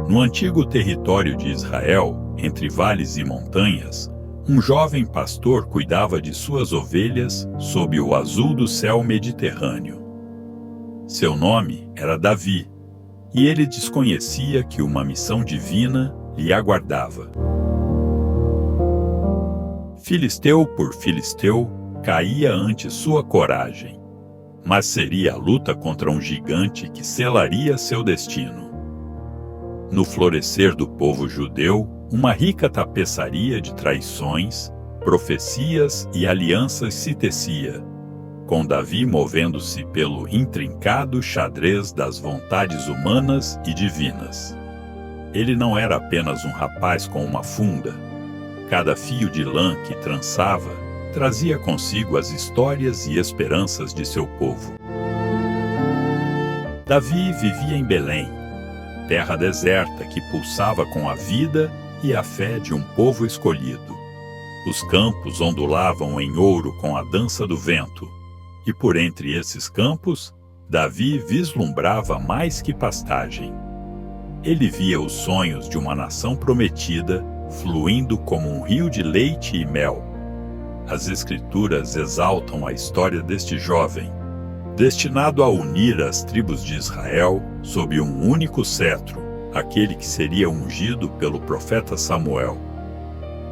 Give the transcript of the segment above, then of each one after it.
No antigo território de Israel, entre vales e montanhas, um jovem pastor cuidava de suas ovelhas sob o azul do céu mediterrâneo. Seu nome era Davi, e ele desconhecia que uma missão divina lhe aguardava. Filisteu por filisteu caía ante sua coragem, mas seria a luta contra um gigante que selaria seu destino. No florescer do povo judeu, uma rica tapeçaria de traições, profecias e alianças se tecia, com Davi movendo-se pelo intrincado xadrez das vontades humanas e divinas. Ele não era apenas um rapaz com uma funda. Cada fio de lã que trançava trazia consigo as histórias e esperanças de seu povo. Davi vivia em Belém, terra deserta que pulsava com a vida e a fé de um povo escolhido. Os campos ondulavam em ouro com a dança do vento, e por entre esses campos, Davi vislumbrava mais que pastagem. Ele via os sonhos de uma nação prometida fluindo como um rio de leite e mel. As Escrituras exaltam a história deste jovem, destinado a unir as tribos de Israel sob um único cetro, aquele que seria ungido pelo profeta Samuel.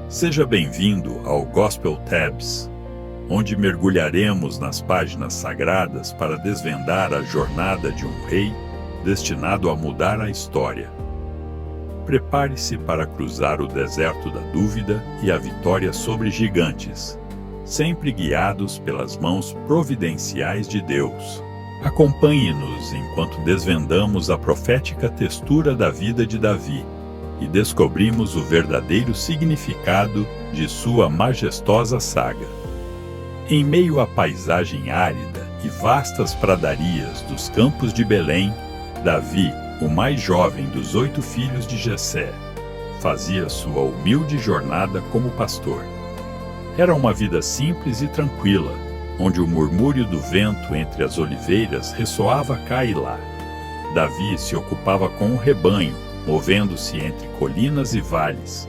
Seja bem-vindo ao Gospel Tabs, onde mergulharemos nas páginas sagradas para desvendar a jornada de um rei destinado a mudar a história. Prepare-se para cruzar o deserto da dúvida e a vitória sobre gigantes, sempre guiados pelas mãos providenciais de Deus. Acompanhe-nos enquanto desvendamos a profética textura da vida de Davi e descobrimos o verdadeiro significado de sua majestosa saga. Em meio à paisagem árida e vastas pradarias dos campos de Belém, Davi, o mais jovem dos 8 filhos de Jessé, fazia sua humilde jornada como pastor. Era uma vida simples e tranquila, onde o murmúrio do vento entre as oliveiras ressoava cá e lá. Davi se ocupava com o rebanho, movendo-se entre colinas e vales,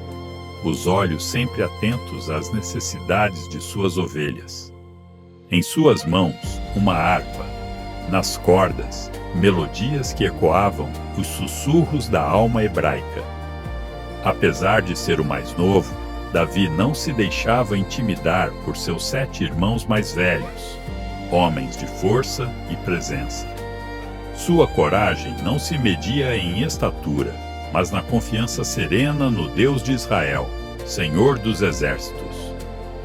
os olhos sempre atentos às necessidades de suas ovelhas. Em suas mãos, uma harpa, nas cordas, melodias que ecoavam os sussurros da alma hebraica. Apesar de ser o mais novo, Davi não se deixava intimidar por seus 7 irmãos mais velhos, homens de força e presença. Sua coragem não se media em estatura, mas na confiança serena no Deus de Israel, Senhor dos exércitos.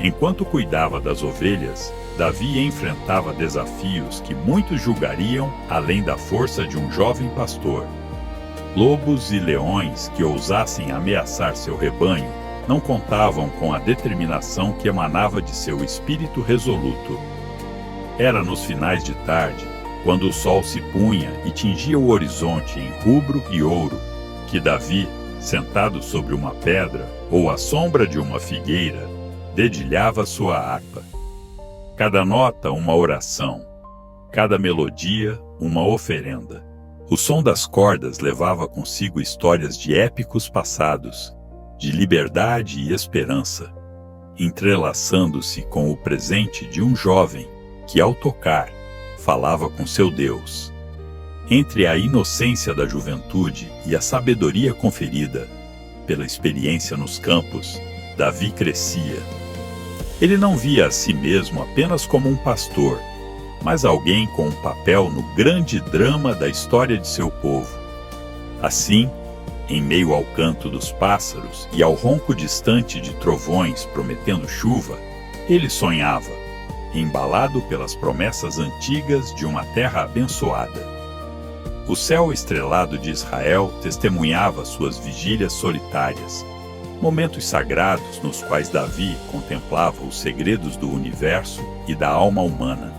Enquanto cuidava das ovelhas, Davi enfrentava desafios que muitos julgariam além da força de um jovem pastor. Lobos e leões que ousassem ameaçar seu rebanho não contavam com a determinação que emanava de seu espírito resoluto. Era nos finais de tarde, quando o sol se punha e tingia o horizonte em rubro e ouro, que Davi, sentado sobre uma pedra ou à sombra de uma figueira, dedilhava sua harpa. Cada nota uma oração, cada melodia uma oferenda. O som das cordas levava consigo histórias de épicos passados, de liberdade e esperança, entrelaçando-se com o presente de um jovem que, ao tocar, falava com seu Deus. Entre a inocência da juventude e a sabedoria conferida pela experiência nos campos, Davi crescia. Ele não via a si mesmo apenas como um pastor, mas alguém com um papel no grande drama da história de seu povo. Assim, em meio ao canto dos pássaros e ao ronco distante de trovões prometendo chuva, ele sonhava, embalado pelas promessas antigas de uma terra abençoada. O céu estrelado de Israel testemunhava suas vigílias solitárias, momentos sagrados nos quais Davi contemplava os segredos do universo e da alma humana.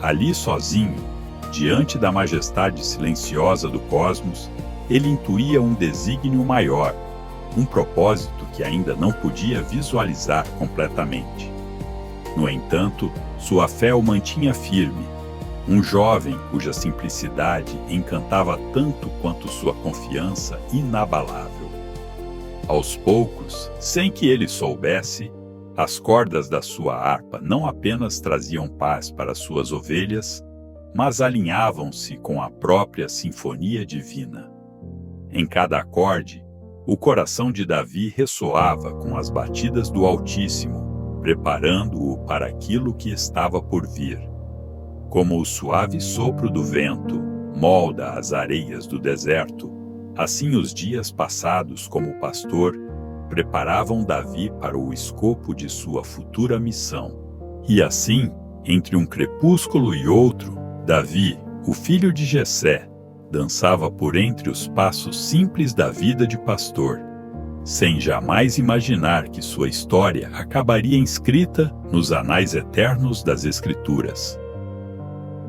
Ali sozinho, diante da majestade silenciosa do cosmos, ele intuía um desígnio maior, um propósito que ainda não podia visualizar completamente. No entanto, sua fé o mantinha firme, um jovem cuja simplicidade encantava tanto quanto sua confiança inabalável. Aos poucos, sem que ele soubesse, as cordas da sua harpa não apenas traziam paz para suas ovelhas, mas alinhavam-se com a própria sinfonia divina. Em cada acorde, o coração de Davi ressoava com as batidas do Altíssimo, preparando-o para aquilo que estava por vir. Como o suave sopro do vento molda as areias do deserto, assim os dias passados como pastor preparavam Davi para o escopo de sua futura missão. E assim, entre um crepúsculo e outro, Davi, o filho de Jessé, dançava por entre os passos simples da vida de pastor, sem jamais imaginar que sua história acabaria inscrita nos anais eternos das Escrituras.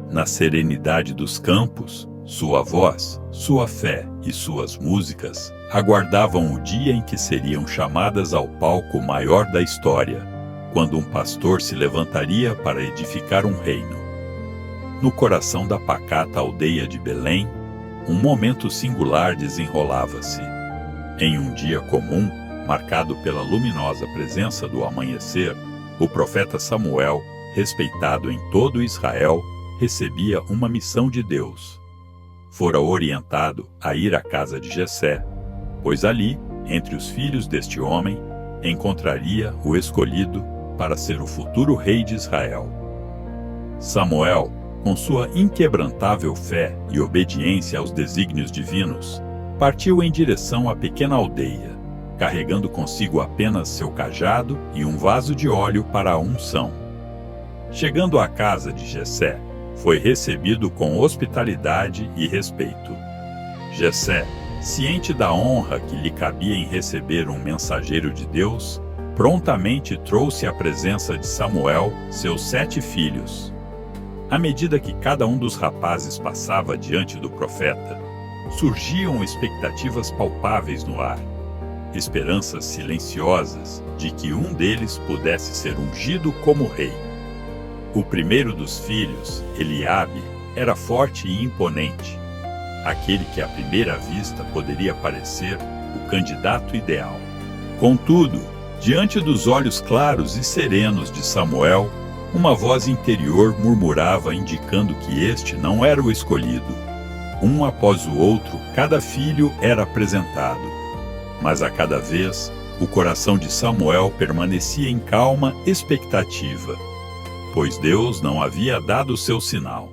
Na serenidade dos campos, sua voz, sua fé e suas músicas aguardavam o dia em que seriam chamadas ao palco maior da história, quando um pastor se levantaria para edificar um reino. No coração da pacata aldeia de Belém, um momento singular desenrolava-se. Em um dia comum, marcado pela luminosa presença do amanhecer, o profeta Samuel, respeitado em todo Israel, recebia uma missão de Deus. Fora orientado a ir à casa de Jessé, pois ali, entre os filhos deste homem, encontraria o escolhido para ser o futuro rei de Israel. Samuel, com sua inquebrantável fé e obediência aos desígnios divinos, partiu em direção à pequena aldeia, carregando consigo apenas seu cajado e um vaso de óleo para a unção. Chegando à casa de Jessé, foi recebido com hospitalidade e respeito. Jessé, ciente da honra que lhe cabia em receber um mensageiro de Deus, prontamente trouxe à presença de Samuel seus 7 filhos. À medida que cada um dos rapazes passava diante do profeta, surgiam expectativas palpáveis no ar, esperanças silenciosas de que um deles pudesse ser ungido como rei. O primeiro dos filhos, Eliabe, era forte e imponente, aquele que à primeira vista poderia parecer o candidato ideal. Contudo, diante dos olhos claros e serenos de Samuel, uma voz interior murmurava indicando que este não era o escolhido. Um após o outro, cada filho era apresentado, mas a cada vez, o coração de Samuel permanecia em calma expectativa, pois Deus não havia dado seu sinal.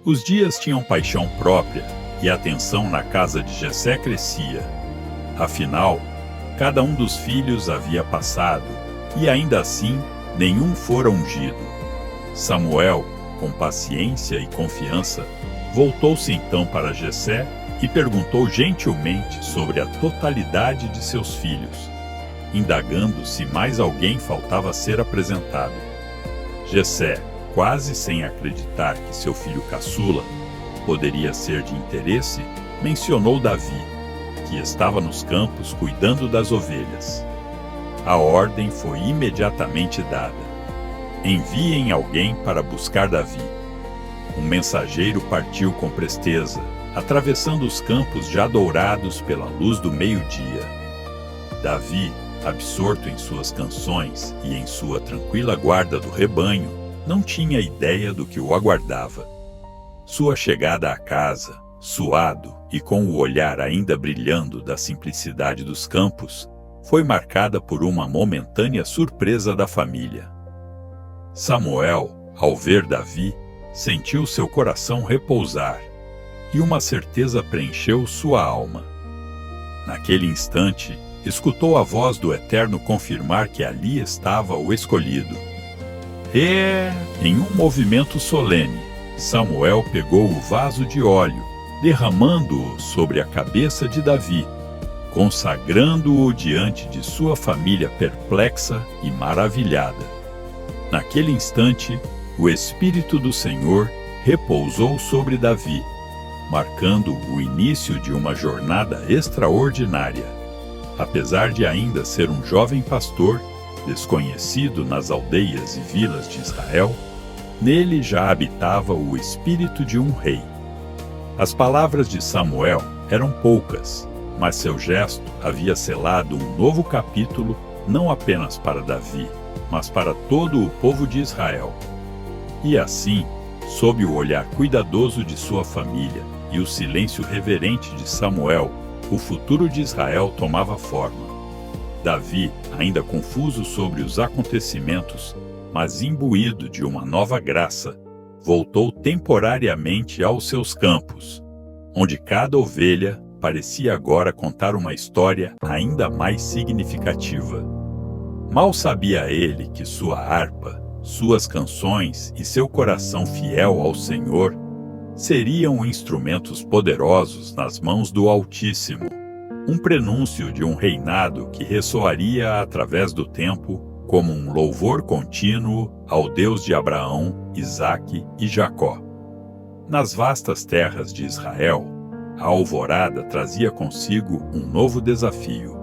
Os dias tinham paixão própria e a tensão na casa de Jessé crescia. Afinal, cada um dos filhos havia passado, e ainda assim, nenhum fora ungido. Samuel, com paciência e confiança, voltou-se então para Jessé e perguntou gentilmente sobre a totalidade de seus filhos, indagando se mais alguém faltava ser apresentado. Jessé, quase sem acreditar que seu filho caçula poderia ser de interesse, mencionou Davi, que estava nos campos cuidando das ovelhas. A ordem foi imediatamente dada: enviem alguém para buscar Davi. Um mensageiro partiu com presteza, atravessando os campos já dourados pela luz do meio-dia. Davi, absorto em suas canções e em sua tranquila guarda do rebanho, não tinha ideia do que o aguardava. Sua chegada à casa, suado e com o olhar ainda brilhando da simplicidade dos campos, foi marcada por uma momentânea surpresa da família. Samuel, ao ver Davi, sentiu seu coração repousar, e uma certeza preencheu sua alma. Naquele instante, escutou a voz do Eterno confirmar que ali estava o escolhido. Em um movimento solene, Samuel pegou o vaso de óleo, derramando-o sobre a cabeça de Davi, consagrando-o diante de sua família perplexa e maravilhada. Naquele instante, o Espírito do Senhor repousou sobre Davi, marcando o início de uma jornada extraordinária. Apesar de ainda ser um jovem pastor, desconhecido nas aldeias e vilas de Israel, Nele já habitava o espírito de um rei. As palavras de Samuel eram poucas, mas seu gesto havia selado um novo capítulo não apenas para Davi, mas para todo o povo de Israel. E assim, sob o olhar cuidadoso de sua família e o silêncio reverente de Samuel, o futuro de Israel tomava forma. Davi, ainda confuso sobre os acontecimentos, mas imbuído de uma nova graça, voltou temporariamente aos seus campos, onde cada ovelha parecia agora contar uma história ainda mais significativa. Mal sabia ele que sua harpa, suas canções e seu coração fiel ao Senhor seriam instrumentos poderosos nas mãos do Altíssimo, um prenúncio de um reinado que ressoaria através do tempo como um louvor contínuo ao Deus de Abraão, Isaque e Jacó. Nas vastas terras de Israel, a alvorada trazia consigo um novo desafio.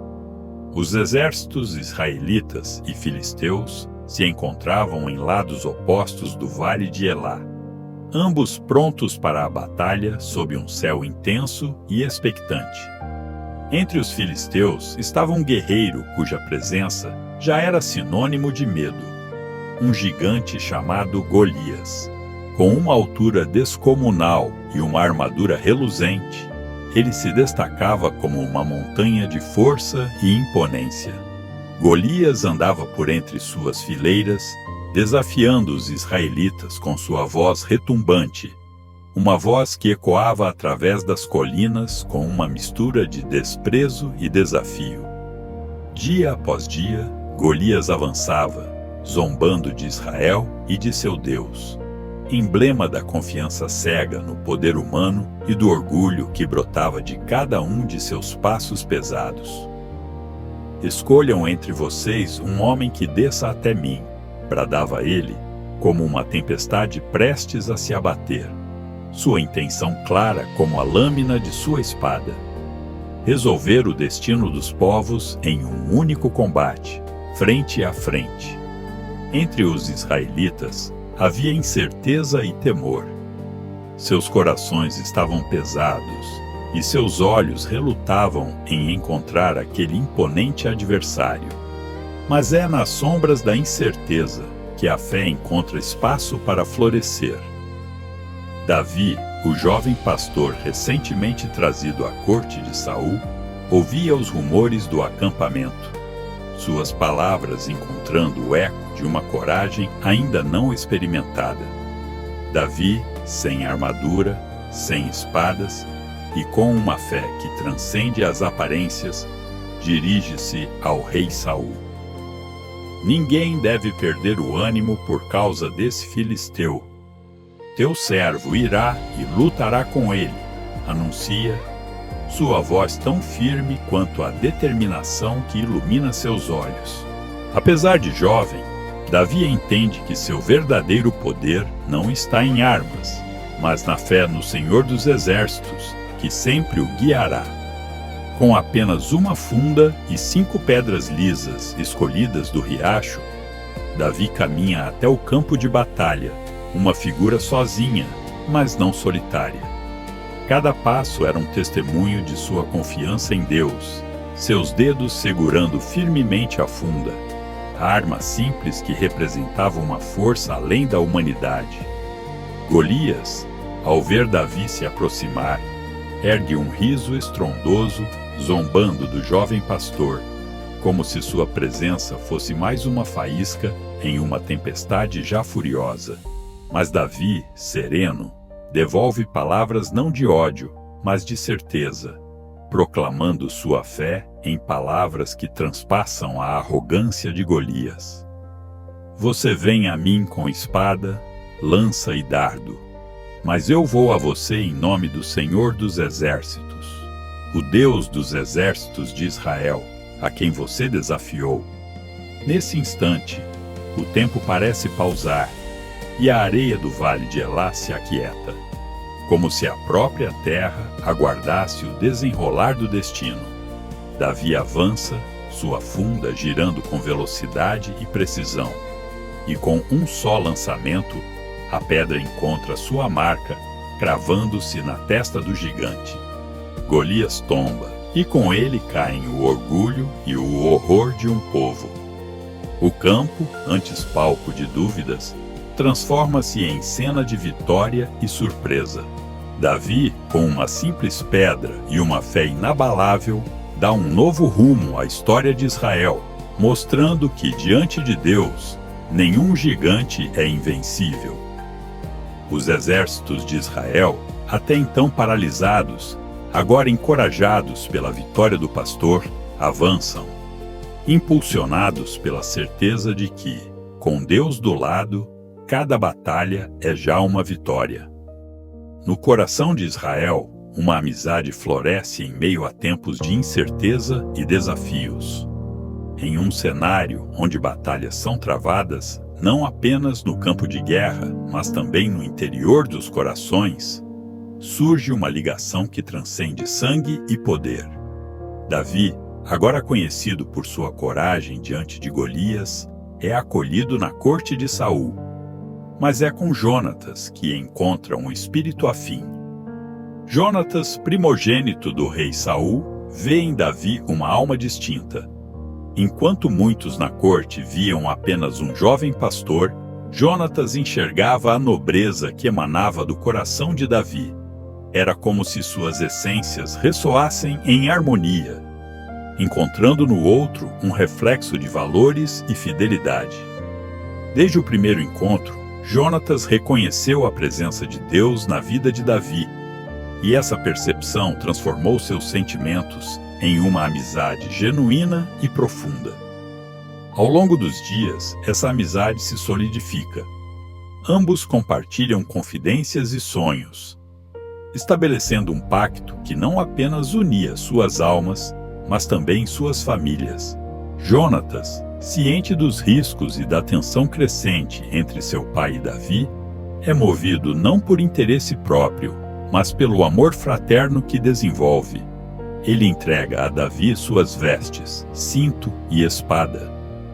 Os exércitos israelitas e filisteus se encontravam em lados opostos do vale de Elá, ambos prontos para a batalha sob um céu intenso e expectante. Entre os filisteus estava um guerreiro cuja presença já era sinônimo de medo, um gigante chamado Golias. Com uma altura descomunal e uma armadura reluzente, ele se destacava como uma montanha de força e imponência. Golias andava por entre suas fileiras, desafiando os israelitas com sua voz retumbante, uma voz que ecoava através das colinas com uma mistura de desprezo e desafio. Dia após dia, Golias avançava, zombando de Israel e de seu Deus, emblema da confiança cega no poder humano e do orgulho que brotava de cada um de seus passos pesados. Escolham entre vocês um homem que desça até mim, bradava ele, como uma tempestade prestes a se abater, sua intenção clara como a lâmina de sua espada. Resolver o destino dos povos em um único combate, frente a frente. Entre os israelitas havia incerteza e temor. Seus corações estavam pesados e seus olhos relutavam em encontrar aquele imponente adversário. Mas é nas sombras da incerteza que a fé encontra espaço para florescer. Davi, o jovem pastor recentemente trazido à corte de Saul, ouvia os rumores do acampamento, suas palavras encontrando o eco de uma coragem ainda não experimentada. Davi, sem armadura, sem espadas e com uma fé que transcende as aparências, dirige-se ao rei Saul. Ninguém deve perder o ânimo por causa desse filisteu. Teu servo irá e lutará com ele, anuncia, sua voz tão firme quanto a determinação que ilumina seus olhos. Apesar de jovem, Davi entende que seu verdadeiro poder não está em armas, mas na fé no Senhor dos Exércitos, que sempre o guiará. Com apenas uma funda e 5 pedras lisas escolhidas do riacho, Davi caminha até o campo de batalha, uma figura sozinha, mas não solitária. Cada passo era um testemunho de sua confiança em Deus, seus dedos segurando firmemente a funda, a arma simples que representava uma força além da humanidade. Golias, ao ver Davi se aproximar, ergue um riso estrondoso, zombando do jovem pastor, como se sua presença fosse mais uma faísca em uma tempestade já furiosa. Mas Davi, sereno, devolve palavras não de ódio, mas de certeza, proclamando sua fé em palavras que transpassam a arrogância de Golias. Você vem a mim com espada, lança e dardo, mas eu vou a você em nome do Senhor dos Exércitos, o Deus dos exércitos de Israel, a quem você desafiou. Nesse instante, o tempo parece pausar, e a areia do vale de Elá se aquieta, como se a própria terra aguardasse o desenrolar do destino. Davi avança, sua funda girando com velocidade e precisão, e com um só lançamento, a pedra encontra sua marca, cravando-se na testa do gigante. Golias tomba, e com ele caem o orgulho e o horror de um povo. O campo, antes palco de dúvidas, transforma-se em cena de vitória e surpresa. Davi, com uma simples pedra e uma fé inabalável, dá um novo rumo à história de Israel, mostrando que, diante de Deus, nenhum gigante é invencível. Os exércitos de Israel, até então paralisados, agora encorajados pela vitória do pastor, avançam, impulsionados pela certeza de que, com Deus do lado, cada batalha é já uma vitória. No coração de Israel, uma amizade floresce em meio a tempos de incerteza e desafios. Em um cenário onde batalhas são travadas, não apenas no campo de guerra, mas também no interior dos corações, surge uma ligação que transcende sangue e poder. Davi, agora conhecido por sua coragem diante de Golias, é acolhido na corte de Saul. Mas é com Jonatas que encontra um espírito afim. Jonatas, primogênito do rei Saul, vê em Davi uma alma distinta. Enquanto muitos na corte viam apenas um jovem pastor, Jonatas enxergava a nobreza que emanava do coração de Davi. Era como se suas essências ressoassem em harmonia, encontrando no outro um reflexo de valores e fidelidade. Desde o primeiro encontro, Jonatas reconheceu a presença de Deus na vida de Davi, e essa percepção transformou seus sentimentos em uma amizade genuína e profunda. Ao longo dos dias, essa amizade se solidifica. Ambos compartilham confidências e sonhos, estabelecendo um pacto que não apenas unia suas almas, mas também suas famílias. Jonatas, ciente dos riscos e da tensão crescente entre seu pai e Davi, é movido não por interesse próprio, mas pelo amor fraterno que desenvolve. Ele entrega a Davi suas vestes, cinto e espada,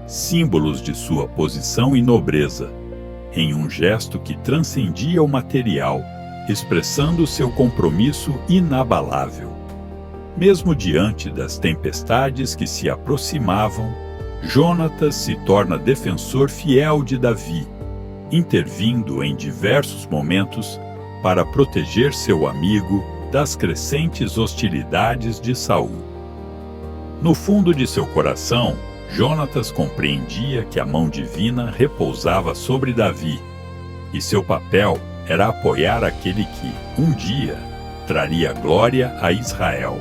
símbolos de sua posição e nobreza, em um gesto que transcendia o material, expressando seu compromisso inabalável. Mesmo diante das tempestades que se aproximavam, Jonatas se torna defensor fiel de Davi, intervindo em diversos momentos para proteger seu amigo das crescentes hostilidades de Saul. No fundo de seu coração, Jonatas compreendia que a mão divina repousava sobre Davi, e seu papel era apoiar aquele que, um dia, traria glória a Israel.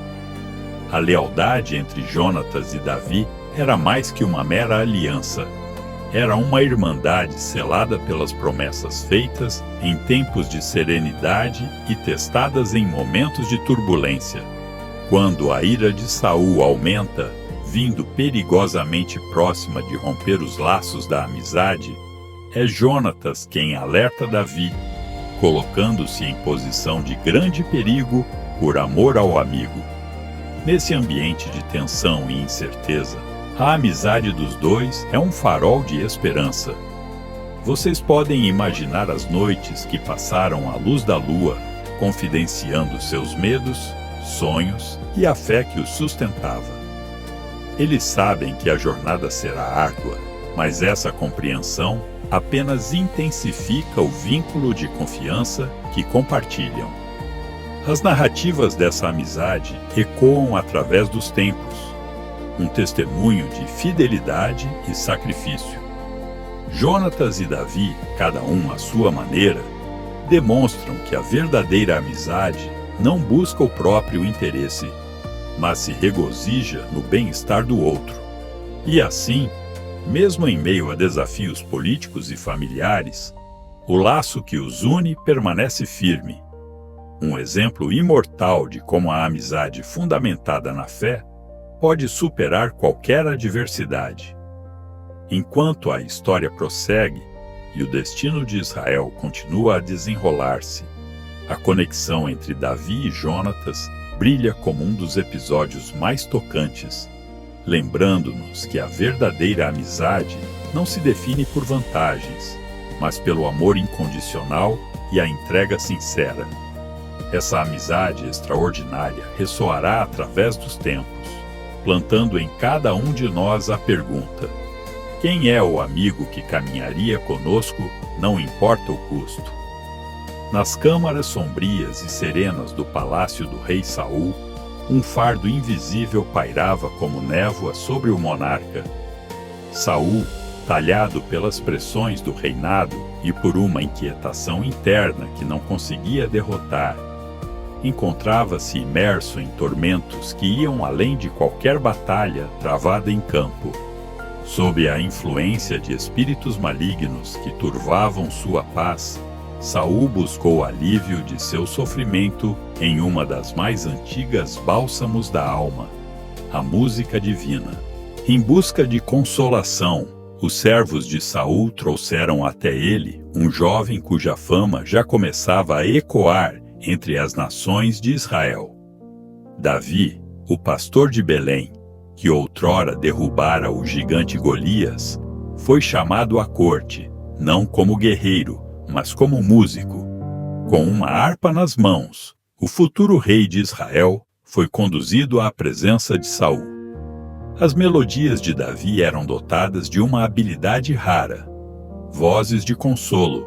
A lealdade entre Jonatas e Davi era mais que uma mera aliança. Era uma irmandade selada pelas promessas feitas em tempos de serenidade e testadas em momentos de turbulência. Quando a ira de Saul aumenta, vindo perigosamente próxima de romper os laços da amizade, é Jonatas quem alerta Davi, colocando-se em posição de grande perigo por amor ao amigo. Nesse ambiente de tensão e incerteza, a amizade dos dois é um farol de esperança. Vocês podem imaginar as noites que passaram à luz da lua, confidenciando seus medos, sonhos e a fé que os sustentava. Eles sabem que a jornada será árdua, mas essa compreensão apenas intensifica o vínculo de confiança que compartilham. As narrativas dessa amizade ecoam através dos tempos, um testemunho de fidelidade e sacrifício. Jonatas e Davi, cada um à sua maneira, demonstram que a verdadeira amizade não busca o próprio interesse, mas se regozija no bem-estar do outro. E assim, mesmo em meio a desafios políticos e familiares, o laço que os une permanece firme. Um exemplo imortal de como a amizade fundamentada na fé pode superar qualquer adversidade. Enquanto a história prossegue e o destino de Israel continua a desenrolar-se, a conexão entre Davi e Jonatas brilha como um dos episódios mais tocantes, lembrando-nos que a verdadeira amizade não se define por vantagens, mas pelo amor incondicional e a entrega sincera. Essa amizade extraordinária ressoará através dos tempos, plantando em cada um de nós a pergunta: quem é o amigo que caminharia conosco, não importa o custo? Nas câmaras sombrias e serenas do palácio do rei Saul, um fardo invisível pairava como névoa sobre o monarca. Saul, talhado pelas pressões do reinado e por uma inquietação interna que não conseguia derrotar, encontrava-se imerso em tormentos que iam além de qualquer batalha travada em campo. Sob a influência de espíritos malignos que turvavam sua paz, Saul buscou alívio de seu sofrimento em uma das mais antigas bálsamos da alma, a música divina. Em busca de consolação, os servos de Saul trouxeram até ele um jovem cuja fama já começava a ecoar entre as nações de Israel. Davi, o pastor de Belém, que outrora derrubara o gigante Golias, foi chamado à corte, não como guerreiro, mas como músico. Com uma harpa nas mãos, o futuro rei de Israel foi conduzido à presença de Saul. As melodias de Davi eram dotadas de uma habilidade rara, vozes de consolo,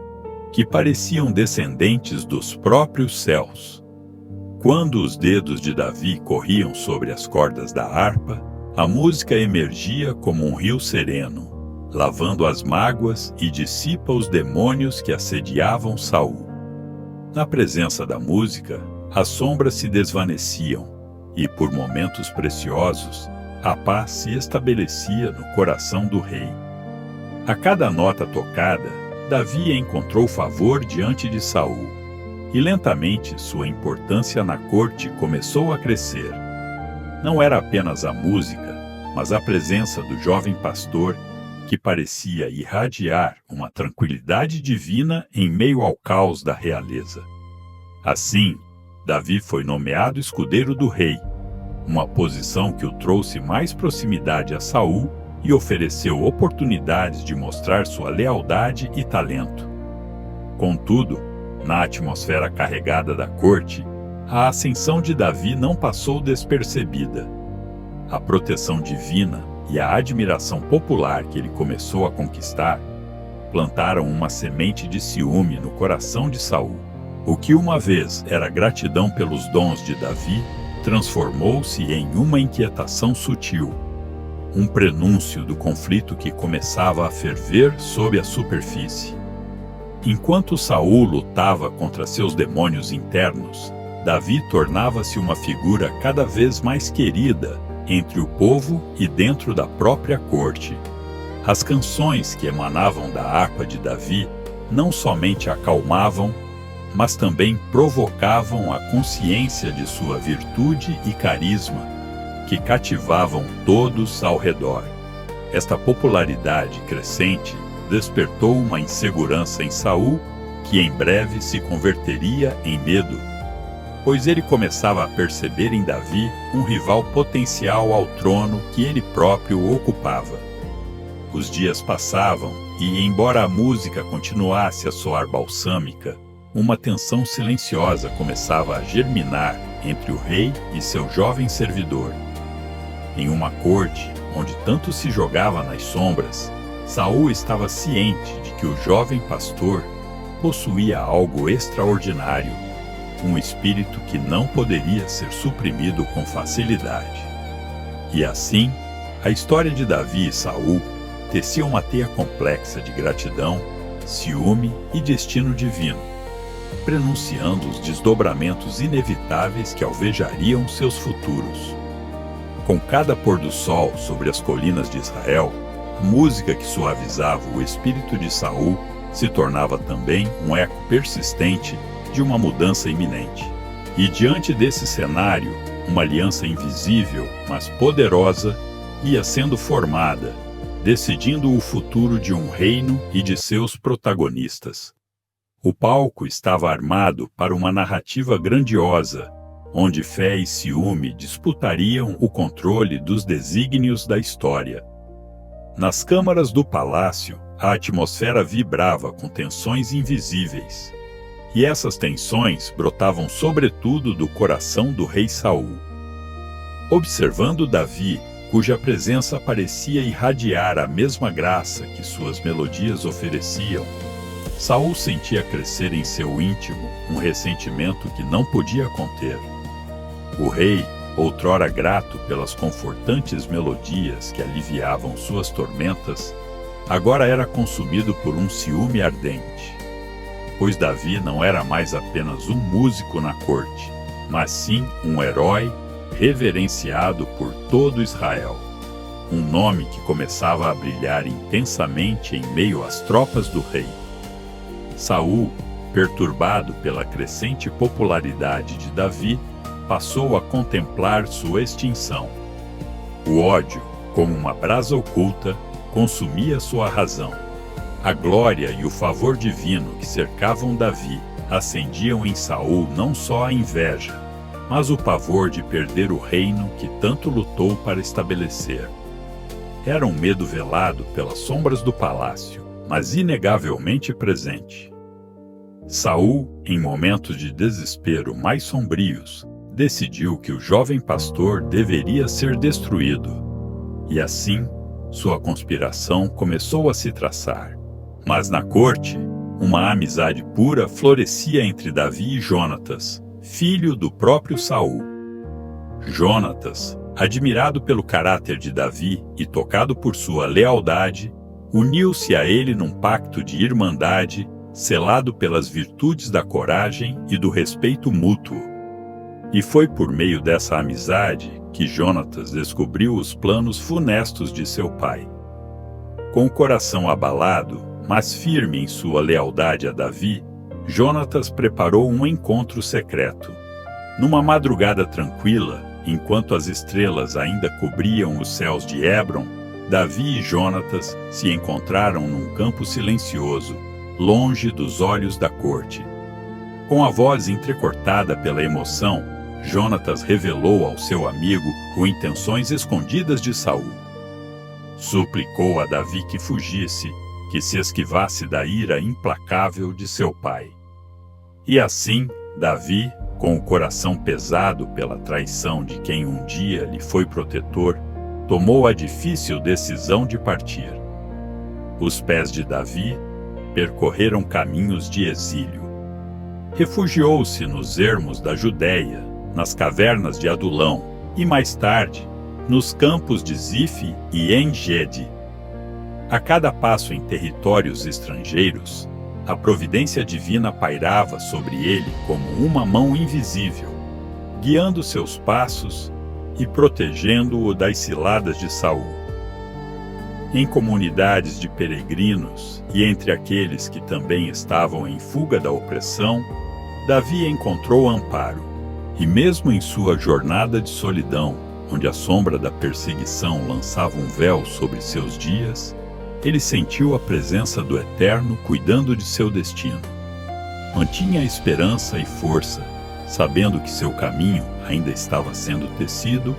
que pareciam descendentes dos próprios céus. Quando os dedos de Davi corriam sobre as cordas da harpa, a música emergia como um rio sereno, lavando as mágoas e dissipa os demônios que assediavam Saul. Na presença da música, as sombras se desvaneciam e, por momentos preciosos, a paz se estabelecia no coração do rei. A cada nota tocada, Davi encontrou favor diante de Saul, e lentamente sua importância na corte começou a crescer. Não era apenas a música, mas a presença do jovem pastor que parecia irradiar uma tranquilidade divina em meio ao caos da realeza. Assim, Davi foi nomeado escudeiro do rei, uma posição que o trouxe mais proximidade a Saul e ofereceu oportunidades de mostrar sua lealdade e talento. Contudo, na atmosfera carregada da corte, a ascensão de Davi não passou despercebida. A proteção divina e a admiração popular que ele começou a conquistar plantaram uma semente de ciúme no coração de Saul. O que uma vez era gratidão pelos dons de Davi, transformou-se em uma inquietação sutil, um prenúncio do conflito que começava a ferver sob a superfície. Enquanto Saul lutava contra seus demônios internos, Davi tornava-se uma figura cada vez mais querida entre o povo e dentro da própria corte. As canções que emanavam da harpa de Davi não somente acalmavam, mas também provocavam a consciência de sua virtude e carisma, que cativavam todos ao redor. Esta popularidade crescente despertou uma insegurança em Saul, que em breve se converteria em medo, pois ele começava a perceber em Davi um rival potencial ao trono que ele próprio ocupava. Os dias passavam e, embora a música continuasse a soar balsâmica, uma tensão silenciosa começava a germinar entre o rei e seu jovem servidor. Em uma corte onde tanto se jogava nas sombras, Saul estava ciente de que o jovem pastor possuía algo extraordinário, um espírito que não poderia ser suprimido com facilidade. E assim, a história de Davi e Saul tecia uma teia complexa de gratidão, ciúme e destino divino, prenunciando os desdobramentos inevitáveis que alvejariam seus futuros. Com cada pôr do sol sobre as colinas de Israel, a música que suavizava o espírito de Saul se tornava também um eco persistente de uma mudança iminente. E diante desse cenário, uma aliança invisível, mas poderosa, ia sendo formada, decidindo o futuro de um reino e de seus protagonistas. O palco estava armado para uma narrativa grandiosa, onde fé e ciúme disputariam o controle dos desígnios da história. Nas câmaras do palácio, a atmosfera vibrava com tensões invisíveis. E essas tensões brotavam sobretudo do coração do rei Saul. Observando Davi, cuja presença parecia irradiar a mesma graça que suas melodias ofereciam, Saul sentia crescer em seu íntimo um ressentimento que não podia conter. O rei, outrora grato pelas confortantes melodias que aliviavam suas tormentas, agora era consumido por um ciúme ardente. Pois Davi não era mais apenas um músico na corte, mas sim um herói reverenciado por todo Israel. Um nome que começava a brilhar intensamente em meio às tropas do rei. Saul, perturbado pela crescente popularidade de Davi, passou a contemplar sua extinção. O ódio, como uma brasa oculta, consumia sua razão. A glória e o favor divino que cercavam Davi acendiam em Saul não só a inveja, mas o pavor de perder o reino que tanto lutou para estabelecer. Era um medo velado pelas sombras do palácio, mas inegavelmente presente. Saul, em momentos de desespero mais sombrios, decidiu que o jovem pastor deveria ser destruído. E assim, sua conspiração começou a se traçar. Mas na corte, uma amizade pura florescia entre Davi e Jonatas, filho do próprio Saul. Jonatas, admirado pelo caráter de Davi e tocado por sua lealdade, uniu-se a ele num pacto de irmandade selado pelas virtudes da coragem e do respeito mútuo. E foi por meio dessa amizade que Jonatas descobriu os planos funestos de seu pai. Com o coração abalado, mas firme em sua lealdade a Davi, Jonatas preparou um encontro secreto. Numa madrugada tranquila, enquanto as estrelas ainda cobriam os céus de Hebron, Davi e Jonatas se encontraram num campo silencioso, longe dos olhos da corte. Com a voz entrecortada pela emoção, Jonatas revelou ao seu amigo as intenções escondidas de Saul. Suplicou a Davi que fugisse, que se esquivasse da ira implacável de seu pai. E assim, Davi, com o coração pesado pela traição de quem um dia lhe foi protetor, tomou a difícil decisão de partir. Os pés de Davi percorreram caminhos de exílio. Refugiou-se nos ermos da Judéia, nas cavernas de Adulão e, mais tarde, nos campos de Zif e En-Gedi. A cada passo em territórios estrangeiros, a providência divina pairava sobre ele como uma mão invisível, guiando seus passos e protegendo-o das ciladas de Saul. Em comunidades de peregrinos e entre aqueles que também estavam em fuga da opressão, Davi encontrou amparo, e mesmo em sua jornada de solidão, onde a sombra da perseguição lançava um véu sobre seus dias, ele sentiu a presença do Eterno cuidando de seu destino. Mantinha esperança e força, sabendo que seu caminho ainda estava sendo tecido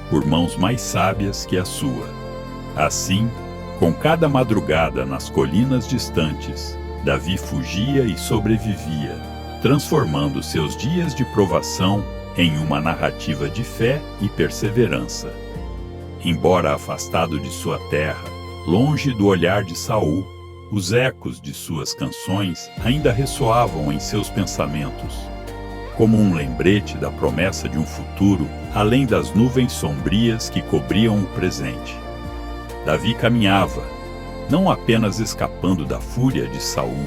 por mãos mais sábias que a sua. Assim, com cada madrugada nas colinas distantes, Davi fugia e sobrevivia, transformando seus dias de provação em uma narrativa de fé e perseverança. Embora afastado de sua terra, longe do olhar de Saul, os ecos de suas canções ainda ressoavam em seus pensamentos, como um lembrete da promessa de um futuro além das nuvens sombrias que cobriam o presente. Davi caminhava, não apenas escapando da fúria de Saul,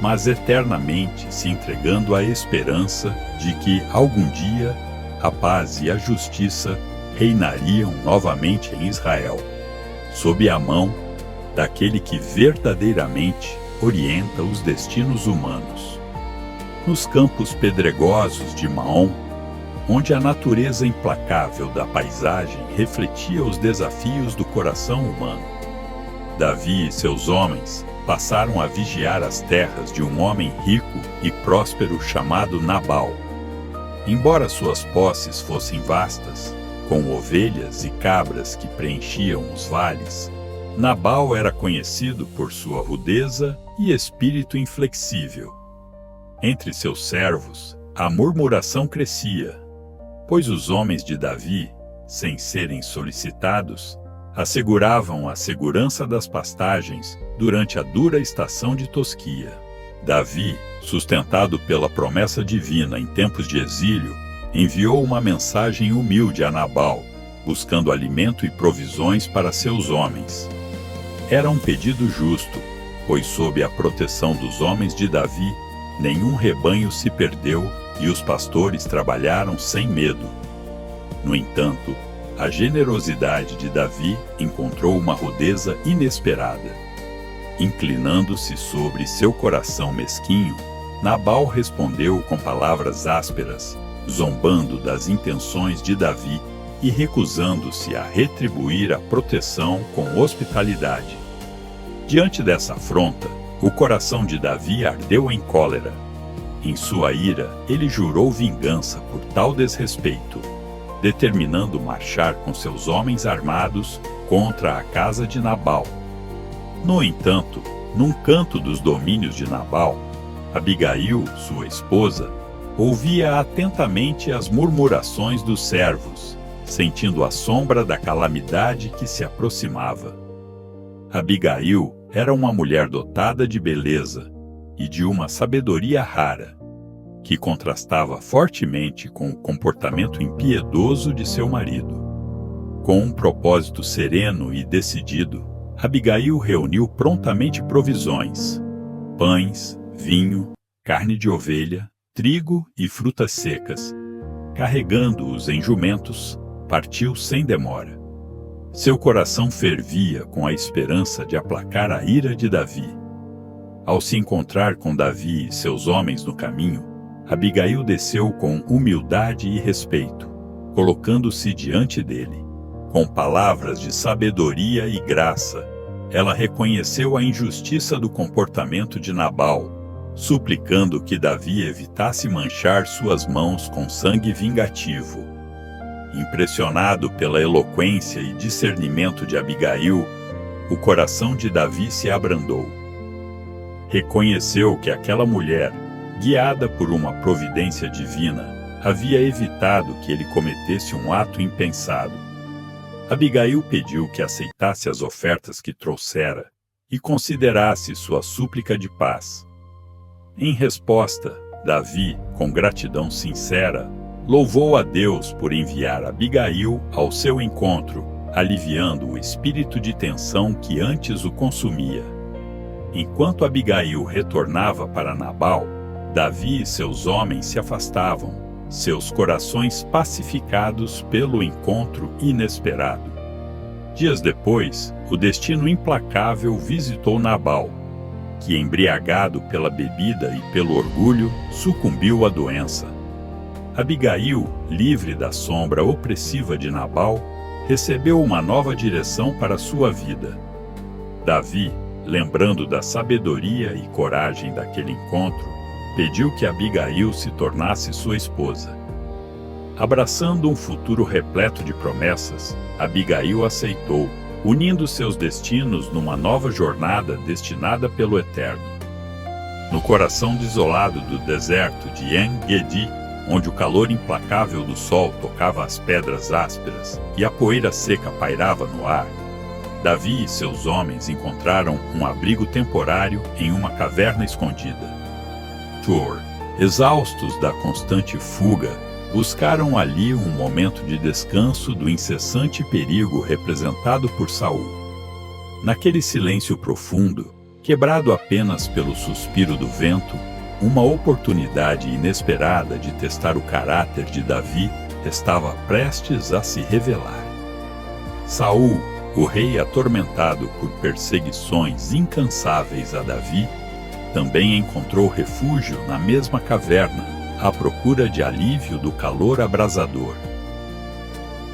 mas eternamente se entregando à esperança de que, algum dia, a paz e a justiça reinariam novamente em Israel, sob a mão daquele que verdadeiramente orienta os destinos humanos. Nos campos pedregosos de Maom, onde a natureza implacável da paisagem refletia os desafios do coração humano, Davi e seus homens passaram a vigiar as terras de um homem rico e próspero chamado Nabal. Embora suas posses fossem vastas, com ovelhas e cabras que preenchiam os vales, Nabal era conhecido por sua rudeza e espírito inflexível. Entre seus servos, a murmuração crescia, pois os homens de Davi, sem serem solicitados, asseguravam a segurança das pastagens durante a dura estação de tosquia. Davi, sustentado pela promessa divina em tempos de exílio, enviou uma mensagem humilde a Nabal, buscando alimento e provisões para seus homens. Era um pedido justo, pois sob a proteção dos homens de Davi, nenhum rebanho se perdeu e os pastores trabalharam sem medo. No entanto, a generosidade de Davi encontrou uma rudeza inesperada. Inclinando-se sobre seu coração mesquinho, Nabal respondeu com palavras ásperas, zombando das intenções de Davi e recusando-se a retribuir a proteção com hospitalidade. Diante dessa afronta, o coração de Davi ardeu em cólera. Em sua ira, ele jurou vingança por tal desrespeito, determinando marchar com seus homens armados contra a casa de Nabal. No entanto, num canto dos domínios de Nabal, Abigail, sua esposa, ouvia atentamente as murmurações dos servos, sentindo a sombra da calamidade que se aproximava. Abigail era uma mulher dotada de beleza e de uma sabedoria rara, que contrastava fortemente com o comportamento impiedoso de seu marido. Com um propósito sereno e decidido, Abigail reuniu prontamente provisões: pães, vinho, carne de ovelha, trigo e frutas secas. Carregando-os em jumentos, partiu sem demora. Seu coração fervia com a esperança de aplacar a ira de Davi. Ao se encontrar com Davi e seus homens no caminho, Abigail desceu com humildade e respeito, colocando-se diante dele. Com palavras de sabedoria e graça, ela reconheceu a injustiça do comportamento de Nabal, suplicando que Davi evitasse manchar suas mãos com sangue vingativo. Impressionado pela eloquência e discernimento de Abigail, o coração de Davi se abrandou. Reconheceu que aquela mulher, guiada por uma providência divina, havia evitado que ele cometesse um ato impensado. Abigail pediu que aceitasse as ofertas que trouxera e considerasse sua súplica de paz. Em resposta, Davi, com gratidão sincera, louvou a Deus por enviar Abigail ao seu encontro, aliviando o espírito de tensão que antes o consumia. Enquanto Abigail retornava para Nabal, Davi e seus homens se afastavam, seus corações pacificados pelo encontro inesperado. Dias depois, o destino implacável visitou Nabal, que, embriagado pela bebida e pelo orgulho, sucumbiu à doença. Abigail, livre da sombra opressiva de Nabal, recebeu uma nova direção para sua vida. Davi, lembrando da sabedoria e coragem daquele encontro, pediu que Abigail se tornasse sua esposa. Abraçando um futuro repleto de promessas, Abigail aceitou, unindo seus destinos numa nova jornada destinada pelo Eterno. No coração desolado do deserto de En-Gedi, onde o calor implacável do sol tocava as pedras ásperas e a poeira seca pairava no ar, Davi e seus homens encontraram um abrigo temporário em uma caverna escondida. Exaustos da constante fuga, buscaram ali um momento de descanso do incessante perigo representado por Saul. Naquele silêncio profundo, quebrado apenas pelo suspiro do vento, uma oportunidade inesperada de testar o caráter de Davi estava prestes a se revelar. Saul, o rei atormentado por perseguições incansáveis a Davi, também encontrou refúgio na mesma caverna, à procura de alívio do calor abrasador.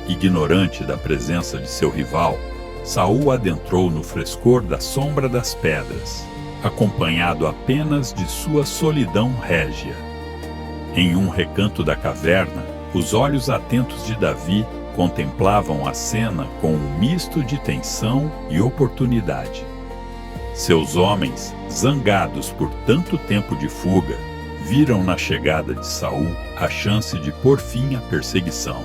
Ignorante da presença de seu rival, Saul adentrou no frescor da sombra das pedras, acompanhado apenas de sua solidão régia. Em um recanto da caverna, os olhos atentos de Davi contemplavam a cena com um misto de tensão e oportunidade. Seus homens, zangados por tanto tempo de fuga, viram na chegada de Saul a chance de pôr fim à perseguição.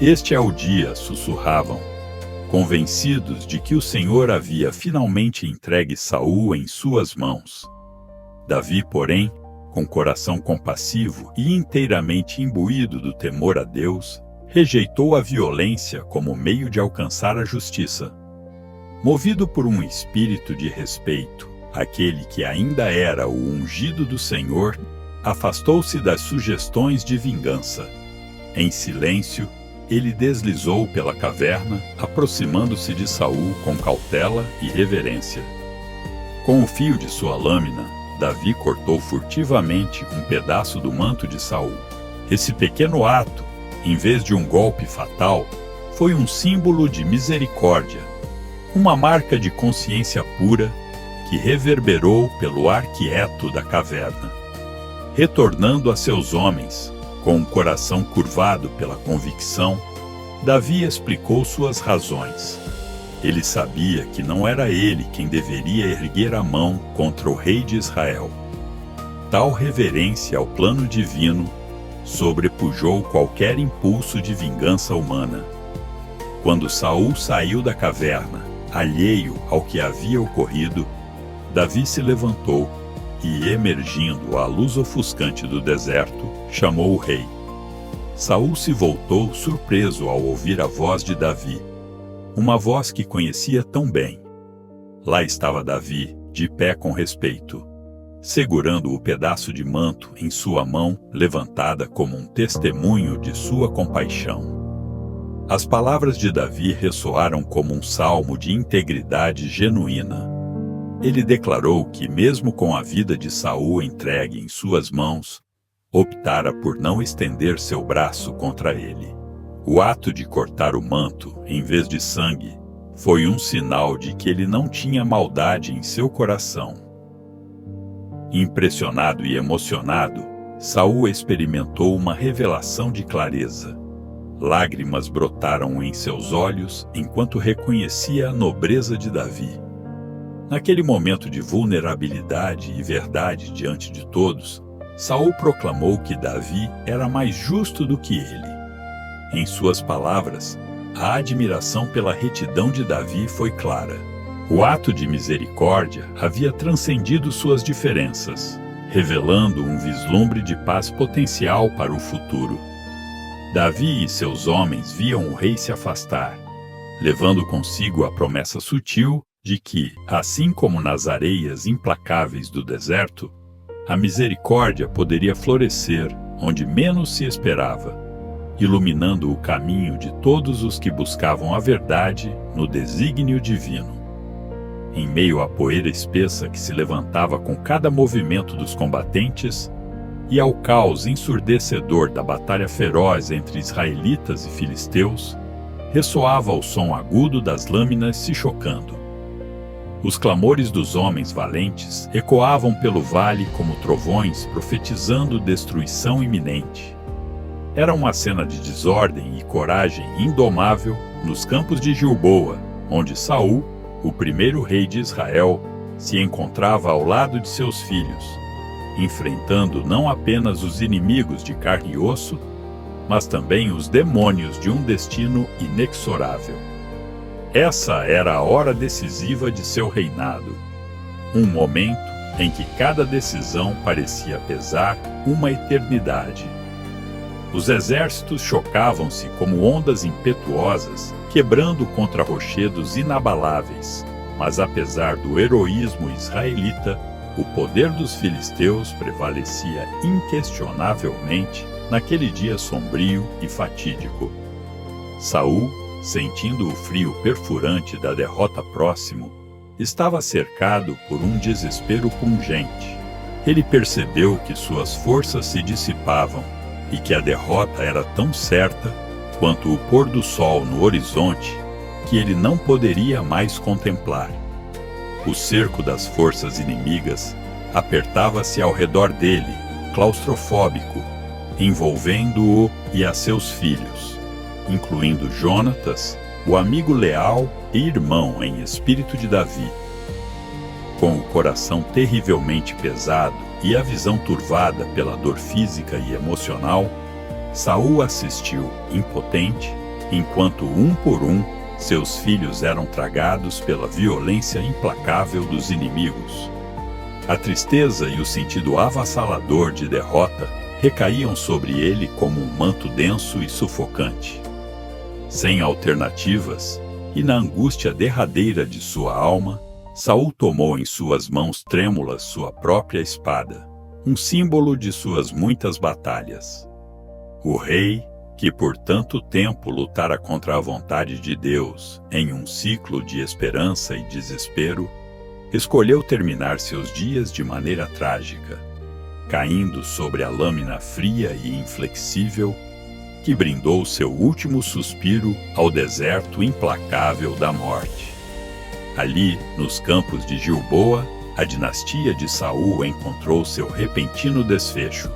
"Este é o dia", sussurravam, convencidos de que o Senhor havia finalmente entregue Saul em suas mãos. Davi, porém, com coração compassivo e inteiramente imbuído do temor a Deus, rejeitou a violência como meio de alcançar a justiça. Movido por um espírito de respeito, aquele que ainda era o ungido do Senhor, afastou-se das sugestões de vingança. Em silêncio, ele deslizou pela caverna, aproximando-se de Saul com cautela e reverência. Com o fio de sua lâmina, Davi cortou furtivamente um pedaço do manto de Saul. Esse pequeno ato, em vez de um golpe fatal, foi um símbolo de misericórdia, uma marca de consciência pura que reverberou pelo ar quieto da caverna. Retornando a seus homens, com o coração curvado pela convicção, Davi explicou suas razões. Ele sabia que não era ele quem deveria erguer a mão contra o rei de Israel. Tal reverência ao plano divino sobrepujou qualquer impulso de vingança humana. Quando Saul saiu da caverna, alheio ao que havia ocorrido, Davi se levantou e, emergindo à luz ofuscante do deserto, chamou o rei. Saul se voltou surpreso ao ouvir a voz de Davi, uma voz que conhecia tão bem. Lá estava Davi, de pé com respeito, segurando o pedaço de manto em sua mão, levantada como um testemunho de sua compaixão. As palavras de Davi ressoaram como um salmo de integridade genuína. Ele declarou que, mesmo com a vida de Saul entregue em suas mãos, optara por não estender seu braço contra ele. O ato de cortar o manto, em vez de sangue, foi um sinal de que ele não tinha maldade em seu coração. Impressionado e emocionado, Saul experimentou uma revelação de clareza. Lágrimas brotaram em seus olhos enquanto reconhecia a nobreza de Davi. Naquele momento de vulnerabilidade e verdade diante de todos, Saul proclamou que Davi era mais justo do que ele. Em suas palavras, a admiração pela retidão de Davi foi clara. O ato de misericórdia havia transcendido suas diferenças, revelando um vislumbre de paz potencial para o futuro. Davi e seus homens viam o rei se afastar, levando consigo a promessa sutil de que, assim como nas areias implacáveis do deserto, a misericórdia poderia florescer onde menos se esperava, iluminando o caminho de todos os que buscavam a verdade no desígnio divino. Em meio à poeira espessa que se levantava com cada movimento dos combatentes, e ao caos ensurdecedor da batalha feroz entre israelitas e filisteus, ressoava o som agudo das lâminas se chocando. Os clamores dos homens valentes ecoavam pelo vale como trovões profetizando destruição iminente. Era uma cena de desordem e coragem indomável nos campos de Gilboa, onde Saul, o primeiro rei de Israel, se encontrava ao lado de seus filhos, enfrentando não apenas os inimigos de carne e osso, mas também os demônios de um destino inexorável. Essa era a hora decisiva de seu reinado, um momento em que cada decisão parecia pesar uma eternidade. Os exércitos chocavam-se como ondas impetuosas, quebrando contra rochedos inabaláveis, mas apesar do heroísmo israelita, o poder dos filisteus prevalecia inquestionavelmente naquele dia sombrio e fatídico. Saul, sentindo o frio perfurante da derrota próximo, estava cercado por um desespero pungente. Ele percebeu que suas forças se dissipavam e que a derrota era tão certa quanto o pôr do sol no horizonte que ele não poderia mais contemplar. O cerco das forças inimigas apertava-se ao redor dele, claustrofóbico, envolvendo-o e a seus filhos. incluindo Jonatas, o amigo leal e irmão em espírito de Davi. Com o coração terrivelmente pesado e a visão turvada pela dor física e emocional, Saul assistiu, impotente, enquanto um por um seus filhos eram tragados pela violência implacável dos inimigos. A tristeza e o sentido avassalador de derrota recaíam sobre ele como um manto denso e sufocante. Sem alternativas, e na angústia derradeira de sua alma, Saul tomou em suas mãos trêmulas sua própria espada, um símbolo de suas muitas batalhas. O rei, que por tanto tempo lutara contra a vontade de Deus em um ciclo de esperança e desespero, escolheu terminar seus dias de maneira trágica, caindo sobre a lâmina fria e inflexível que brindou seu último suspiro ao deserto implacável da morte. Ali, nos campos de Gilboa, a dinastia de Saul encontrou seu repentino desfecho,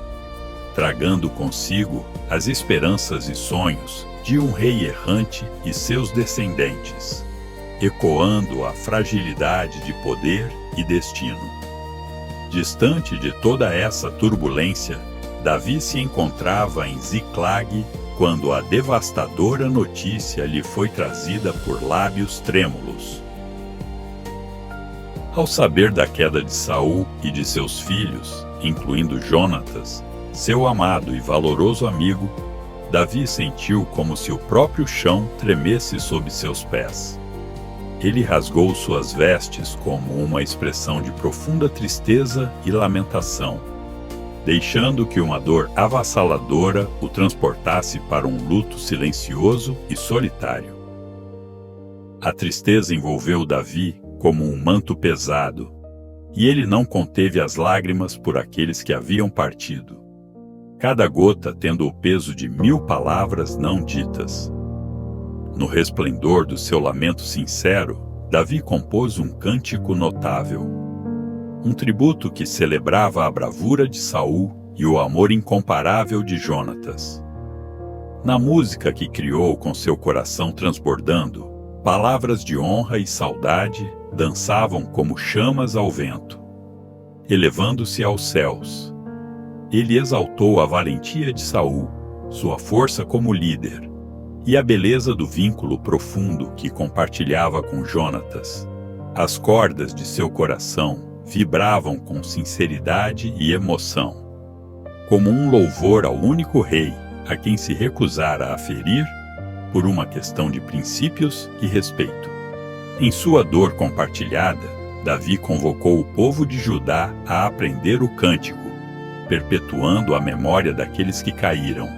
tragando consigo as esperanças e sonhos de um rei errante e seus descendentes, ecoando a fragilidade de poder e destino. Distante de toda essa turbulência, Davi se encontrava em Ziclag quando a devastadora notícia lhe foi trazida por lábios trêmulos. Ao saber da queda de Saul e de seus filhos, incluindo Jonatas, seu amado e valoroso amigo, Davi sentiu como se o próprio chão tremesse sob seus pés. Ele rasgou suas vestes como uma expressão de profunda tristeza e lamentação, deixando que uma dor avassaladora o transportasse para um luto silencioso e solitário. A tristeza envolveu Davi como um manto pesado, e ele não conteve as lágrimas por aqueles que haviam partido, cada gota tendo o peso de 1000 palavras não ditas. No resplendor do seu lamento sincero, Davi compôs um cântico notável, um tributo que celebrava a bravura de Saul e o amor incomparável de Jonatas. Na música que criou com seu coração transbordando, palavras de honra e saudade dançavam como chamas ao vento. Elevando-se aos céus, ele exaltou a valentia de Saul, sua força como líder, e a beleza do vínculo profundo que compartilhava com Jonatas. As cordas de seu coração vibravam com sinceridade e emoção, como um louvor ao único rei a quem se recusara a ferir por uma questão de princípios e respeito. Em sua dor compartilhada, Davi convocou o povo de Judá a aprender o cântico, perpetuando a memória daqueles que caíram,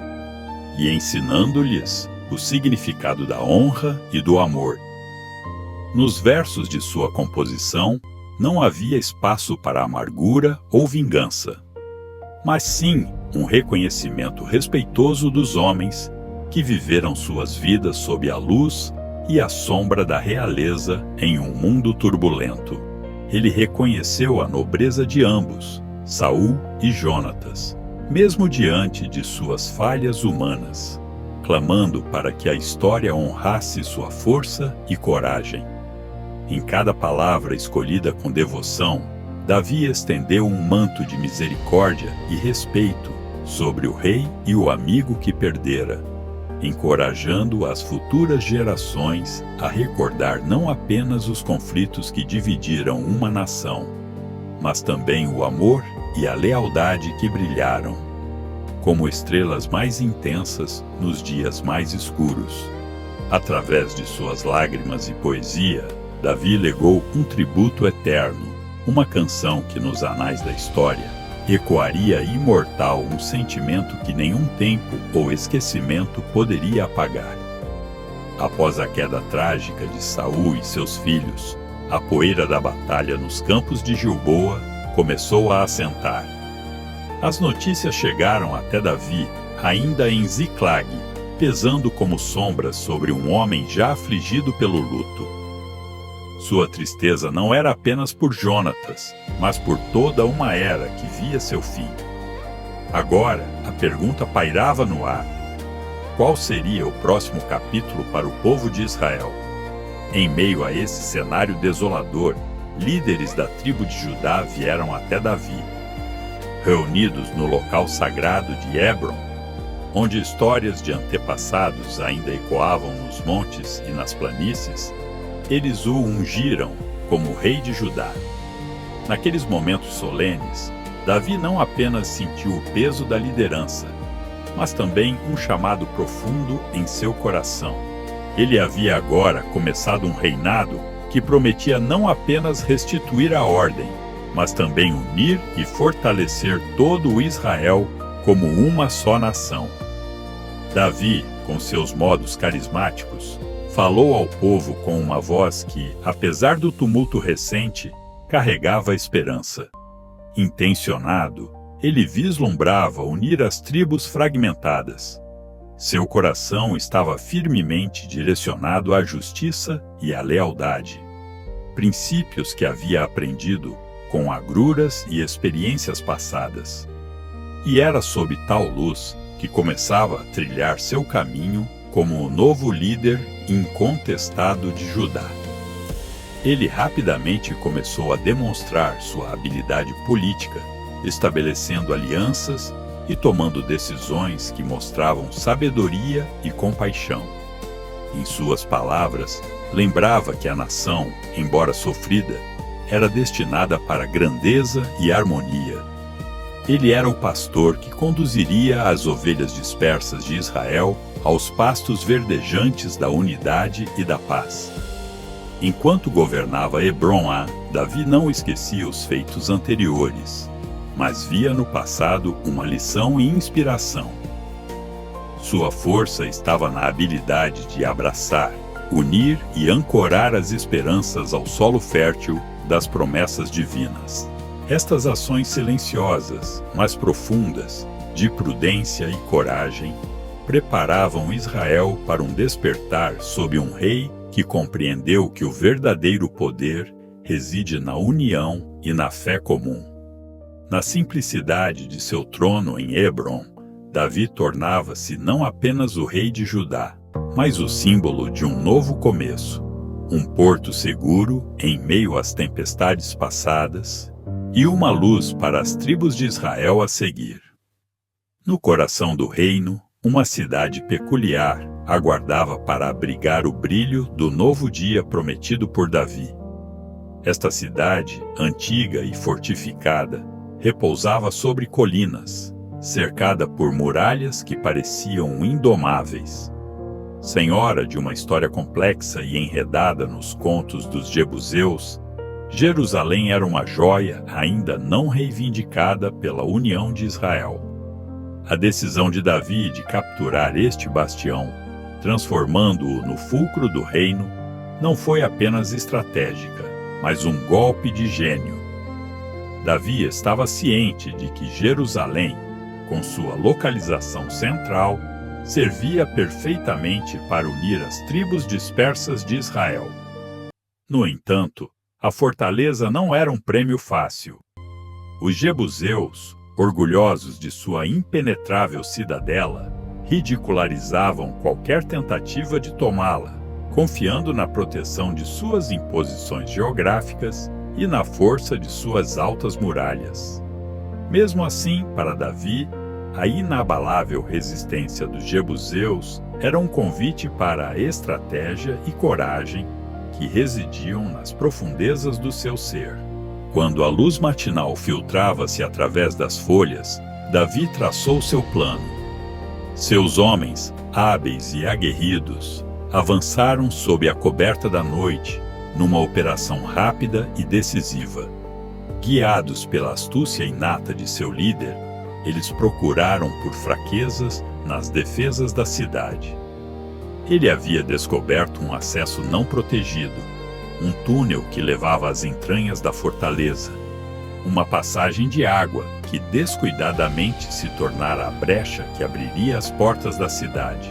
e ensinando-lhes o significado da honra e do amor. Nos versos de sua composição, não havia espaço para amargura ou vingança, mas sim um reconhecimento respeitoso dos homens que viveram suas vidas sob a luz e a sombra da realeza em um mundo turbulento. Ele reconheceu a nobreza de ambos, Saul e Jonatas, mesmo diante de suas falhas humanas, clamando para que a história honrasse sua força e coragem. Em cada palavra escolhida com devoção, Davi estendeu um manto de misericórdia e respeito sobre o rei e o amigo que perdera, encorajando as futuras gerações a recordar não apenas os conflitos que dividiram uma nação, mas também o amor e a lealdade que brilharam, como estrelas mais intensas nos dias mais escuros. Através de suas lágrimas e poesia, Davi legou um tributo eterno, uma canção que nos anais da história ecoaria imortal um sentimento que nenhum tempo ou esquecimento poderia apagar. Após a queda trágica de Saul e seus filhos, a poeira da batalha nos campos de Gilboa começou a assentar. As notícias chegaram até Davi, ainda em Ziclag, pesando como sombras sobre um homem já afligido pelo luto. Sua tristeza não era apenas por Jonatas, mas por toda uma era que via seu fim. Agora, a pergunta pairava no ar: qual seria o próximo capítulo para o povo de Israel. Em meio a esse cenário desolador, líderes da tribo de Judá vieram até Davi. Reunidos no local sagrado de Hebron, onde histórias de antepassados ainda ecoavam nos montes e nas planícies, eles o ungiram como rei de Judá. Naqueles momentos solenes, Davi não apenas sentiu o peso da liderança, mas também um chamado profundo em seu coração. Ele havia agora começado um reinado que prometia não apenas restituir a ordem, mas também unir e fortalecer todo o Israel como uma só nação. Davi, com seus modos carismáticos, falou ao povo com uma voz que, apesar do tumulto recente, carregava esperança. Intencionado, ele vislumbrava unir as tribos fragmentadas. Seu coração estava firmemente direcionado à justiça e à lealdade, princípios que havia aprendido com agruras e experiências passadas. E era sob tal luz que começava a trilhar seu caminho como o novo líder incontestado de Judá. Ele rapidamente começou a demonstrar sua habilidade política, estabelecendo alianças e tomando decisões que mostravam sabedoria e compaixão. Em suas palavras, lembrava que a nação, embora sofrida, era destinada para grandeza e harmonia. Ele era o pastor que conduziria as ovelhas dispersas de Israel aos pastos verdejantes da unidade e da paz. Enquanto governava Hebron, Davi não esquecia os feitos anteriores, mas via no passado uma lição e inspiração. Sua força estava na habilidade de abraçar, unir e ancorar as esperanças ao solo fértil das promessas divinas. Estas ações silenciosas, mas profundas, de prudência e coragem, preparavam Israel para um despertar sob um rei que compreendeu que o verdadeiro poder reside na união e na fé comum. Na simplicidade de seu trono em Hebron, Davi tornava-se não apenas o rei de Judá, mas o símbolo de um novo começo, um porto seguro em meio às tempestades passadas e uma luz para as tribos de Israel a seguir. No coração do reino, uma cidade peculiar aguardava para abrigar o brilho do novo dia prometido por Davi. Esta cidade, antiga e fortificada, repousava sobre colinas, cercada por muralhas que pareciam indomáveis. Senhora de uma história complexa e enredada nos contos dos jebuseus, Jerusalém era uma joia ainda não reivindicada pela união de Israel. A decisão de Davi de capturar este bastião, transformando-o no fulcro do reino, não foi apenas estratégica, mas um golpe de gênio. Davi estava ciente de que Jerusalém, com sua localização central, servia perfeitamente para unir as tribos dispersas de Israel. No entanto, a fortaleza não era um prêmio fácil. Os jebuseus, orgulhosos de sua impenetrável cidadela, ridicularizavam qualquer tentativa de tomá-la, confiando na proteção de suas imposições geográficas e na força de suas altas muralhas. Mesmo assim, para Davi, a inabalável resistência dos jebuseus era um convite para a estratégia e coragem que residiam nas profundezas do seu ser. Quando a luz matinal filtrava-se através das folhas, Davi traçou seu plano. Seus homens, hábeis e aguerridos, avançaram sob a coberta da noite, numa operação rápida e decisiva. Guiados pela astúcia inata de seu líder, eles procuraram por fraquezas nas defesas da cidade. Ele havia descoberto um acesso não protegido, um túnel que levava às entranhas da fortaleza, uma passagem de água que descuidadamente se tornara a brecha que abriria as portas da cidade.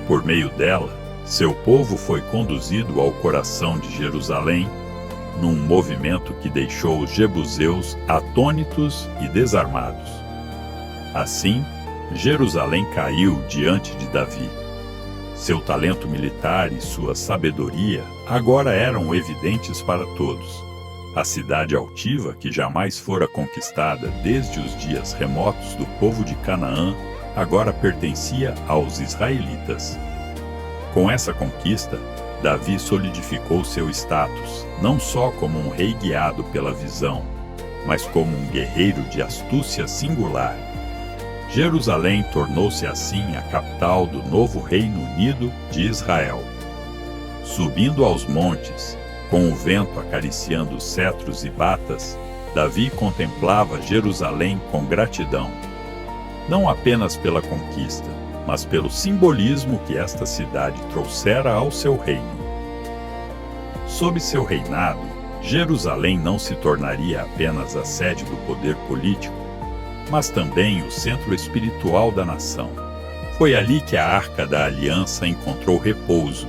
Por meio dela, seu povo foi conduzido ao coração de Jerusalém, num movimento que deixou os jebuseus atônitos e desarmados. Assim, Jerusalém caiu diante de Davi. Seu talento militar e sua sabedoria agora eram evidentes para todos. A cidade altiva, que jamais fora conquistada desde os dias remotos do povo de Canaã, agora pertencia aos israelitas. Com essa conquista, Davi solidificou seu status, não só como um rei guiado pela visão, mas como um guerreiro de astúcia singular. Jerusalém tornou-se assim a capital do novo Reino Unido de Israel. Subindo aos montes, com o vento acariciando cetros e batas, Davi contemplava Jerusalém com gratidão, não apenas pela conquista, mas pelo simbolismo que esta cidade trouxera ao seu reino. Sob seu reinado, Jerusalém não se tornaria apenas a sede do poder político, mas também o centro espiritual da nação. Foi ali que a Arca da Aliança encontrou repouso,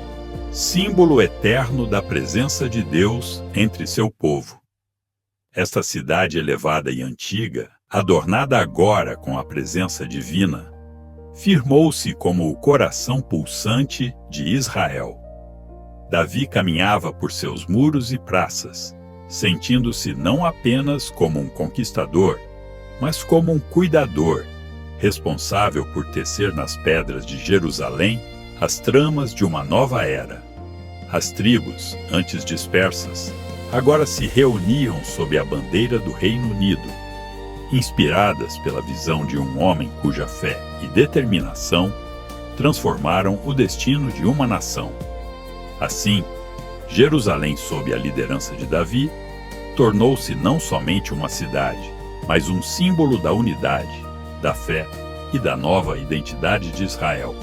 símbolo eterno da presença de Deus entre seu povo. Esta cidade elevada e antiga, adornada agora com a presença divina, firmou-se como o coração pulsante de Israel. Davi caminhava por seus muros e praças, sentindo-se não apenas como um conquistador, mas como um cuidador, responsável por tecer nas pedras de Jerusalém as tramas de uma nova era. As tribos, antes dispersas, agora se reuniam sob a bandeira do Reino Unido, inspiradas pela visão de um homem cuja fé e determinação transformaram o destino de uma nação. Assim, Jerusalém, sob a liderança de Davi, tornou-se não somente uma cidade, mas um símbolo da unidade, da fé e da nova identidade de Israel.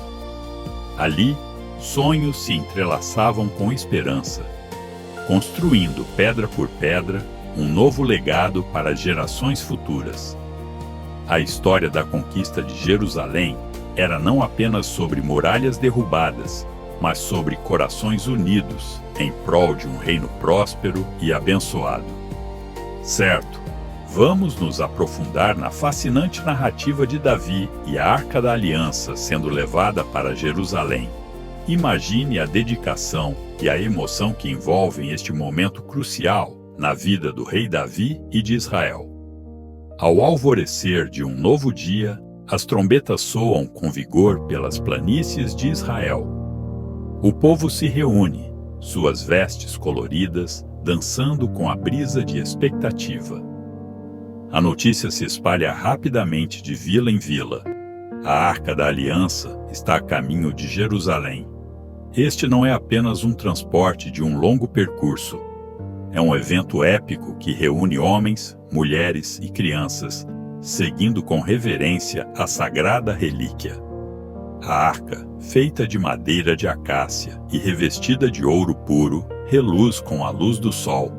Ali, sonhos se entrelaçavam com esperança, construindo pedra por pedra um novo legado para as gerações futuras. A história da conquista de Jerusalém era não apenas sobre muralhas derrubadas, mas sobre corações unidos em prol de um reino próspero e abençoado. Certo, vamos nos aprofundar na fascinante narrativa de Davi e a Arca da Aliança sendo levada para Jerusalém. Imagine a dedicação e a emoção que envolvem este momento crucial na vida do rei Davi e de Israel. Ao alvorecer de um novo dia, as trombetas soam com vigor pelas planícies de Israel. O povo se reúne, suas vestes coloridas, dançando com a brisa de expectativa. A notícia se espalha rapidamente de vila em vila. A Arca da Aliança está a caminho de Jerusalém. Este não é apenas um transporte de um longo percurso. É um evento épico que reúne homens, mulheres e crianças, seguindo com reverência a sagrada relíquia. A arca, feita de madeira de acácia e revestida de ouro puro, reluz com a luz do sol,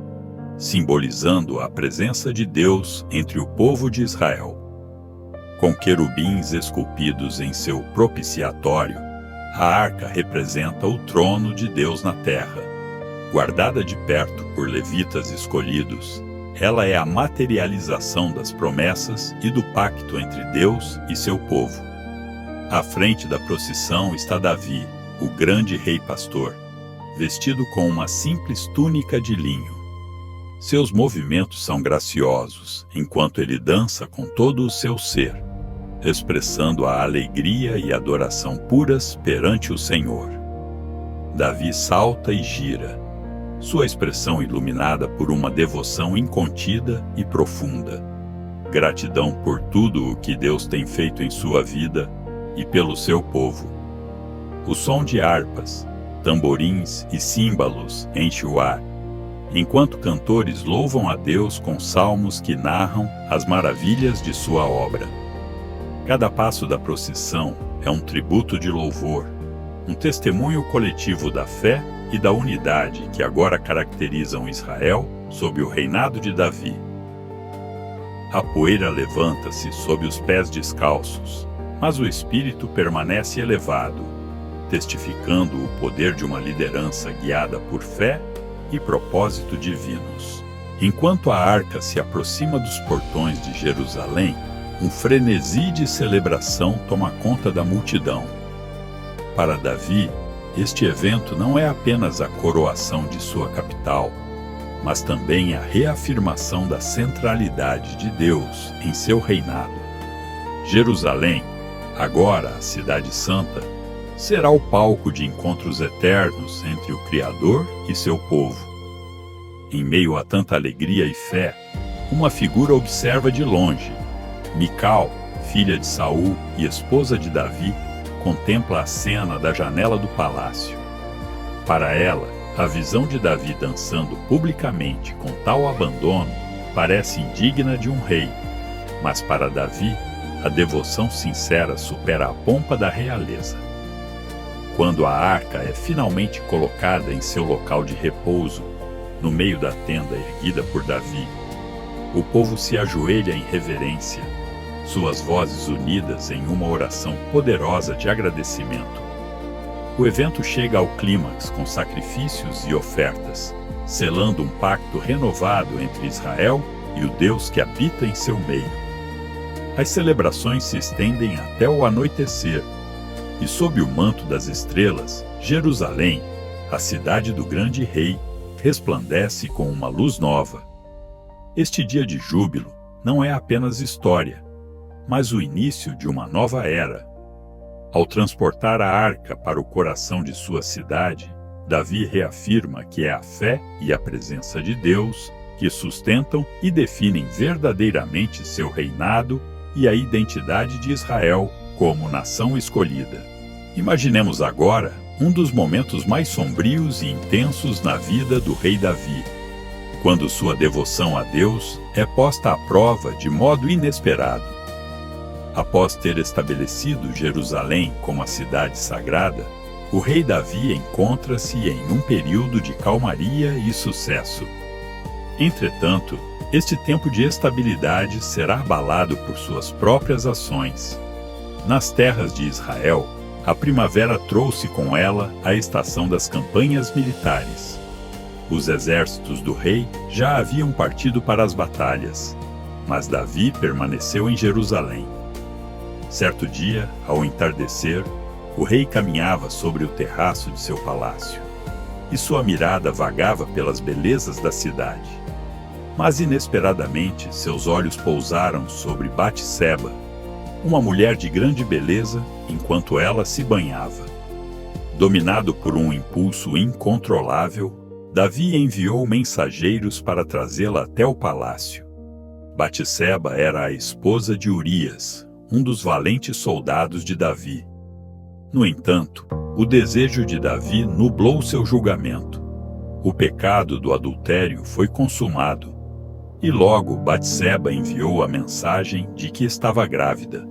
simbolizando a presença de Deus entre o povo de Israel. Com querubins esculpidos em seu propiciatório, a arca representa o trono de Deus na terra. Guardada de perto por levitas escolhidos, ela é a materialização das promessas e do pacto entre Deus e seu povo. À frente da procissão está Davi, o grande rei pastor, vestido com uma simples túnica de linho. Seus movimentos são graciosos, enquanto ele dança com todo o seu ser, expressando a alegria e adoração puras perante o Senhor. Davi salta e gira, sua expressão iluminada por uma devoção incontida e profunda. Gratidão por tudo o que Deus tem feito em sua vida e pelo seu povo. O som de harpas, tamborins e címbalos enche o ar, enquanto cantores louvam a Deus com salmos que narram as maravilhas de sua obra. Cada passo da procissão é um tributo de louvor, um testemunho coletivo da fé e da unidade que agora caracterizam Israel sob o reinado de Davi. A poeira levanta-se sob os pés descalços, mas o espírito permanece elevado, testificando o poder de uma liderança guiada por fé e propósito divinos. Enquanto a arca se aproxima dos portões de Jerusalém, um frenesi de celebração toma conta da multidão. Para Davi, este evento não é apenas a coroação de sua capital, mas também a reafirmação da centralidade de Deus em seu reinado. Jerusalém, agora a Cidade Santa, será o palco de encontros eternos entre o Criador e seu povo. Em meio a tanta alegria e fé, uma figura observa de longe. Mical, filha de Saul e esposa de Davi, contempla a cena da janela do palácio. Para ela, a visão de Davi dançando publicamente com tal abandono parece indigna de um rei, mas para Davi, a devoção sincera supera a pompa da realeza. Quando a arca é finalmente colocada em seu local de repouso, no meio da tenda erguida por Davi, o povo se ajoelha em reverência, suas vozes unidas em uma oração poderosa de agradecimento. O evento chega ao clímax com sacrifícios e ofertas, selando um pacto renovado entre Israel e o Deus que habita em seu meio. As celebrações se estendem até o anoitecer, e sob o manto das estrelas, Jerusalém, a cidade do grande rei, resplandece com uma luz nova. Este dia de júbilo não é apenas história, mas o início de uma nova era. Ao transportar a arca para o coração de sua cidade, Davi reafirma que é a fé e a presença de Deus que sustentam e definem verdadeiramente seu reinado e a identidade de Israel como nação escolhida. Imaginemos agora um dos momentos mais sombrios e intensos na vida do rei Davi, quando sua devoção a Deus é posta à prova de modo inesperado. Após ter estabelecido Jerusalém como a cidade sagrada, o rei Davi encontra-se em um período de calmaria e sucesso. Entretanto, este tempo de estabilidade será abalado por suas próprias ações. Nas terras de Israel, a primavera trouxe com ela a estação das campanhas militares. Os exércitos do rei já haviam partido para as batalhas, mas Davi permaneceu em Jerusalém. Certo dia, ao entardecer, o rei caminhava sobre o terraço de seu palácio, e sua mirada vagava pelas belezas da cidade. Mas inesperadamente seus olhos pousaram sobre Batseba, uma mulher de grande beleza, enquanto ela se banhava. Dominado por um impulso incontrolável, Davi enviou mensageiros para trazê-la até o palácio. Batseba era a esposa de Urias, um dos valentes soldados de Davi. No entanto, o desejo de Davi nublou seu julgamento. O pecado do adultério foi consumado, e logo Batseba enviou a mensagem de que estava grávida.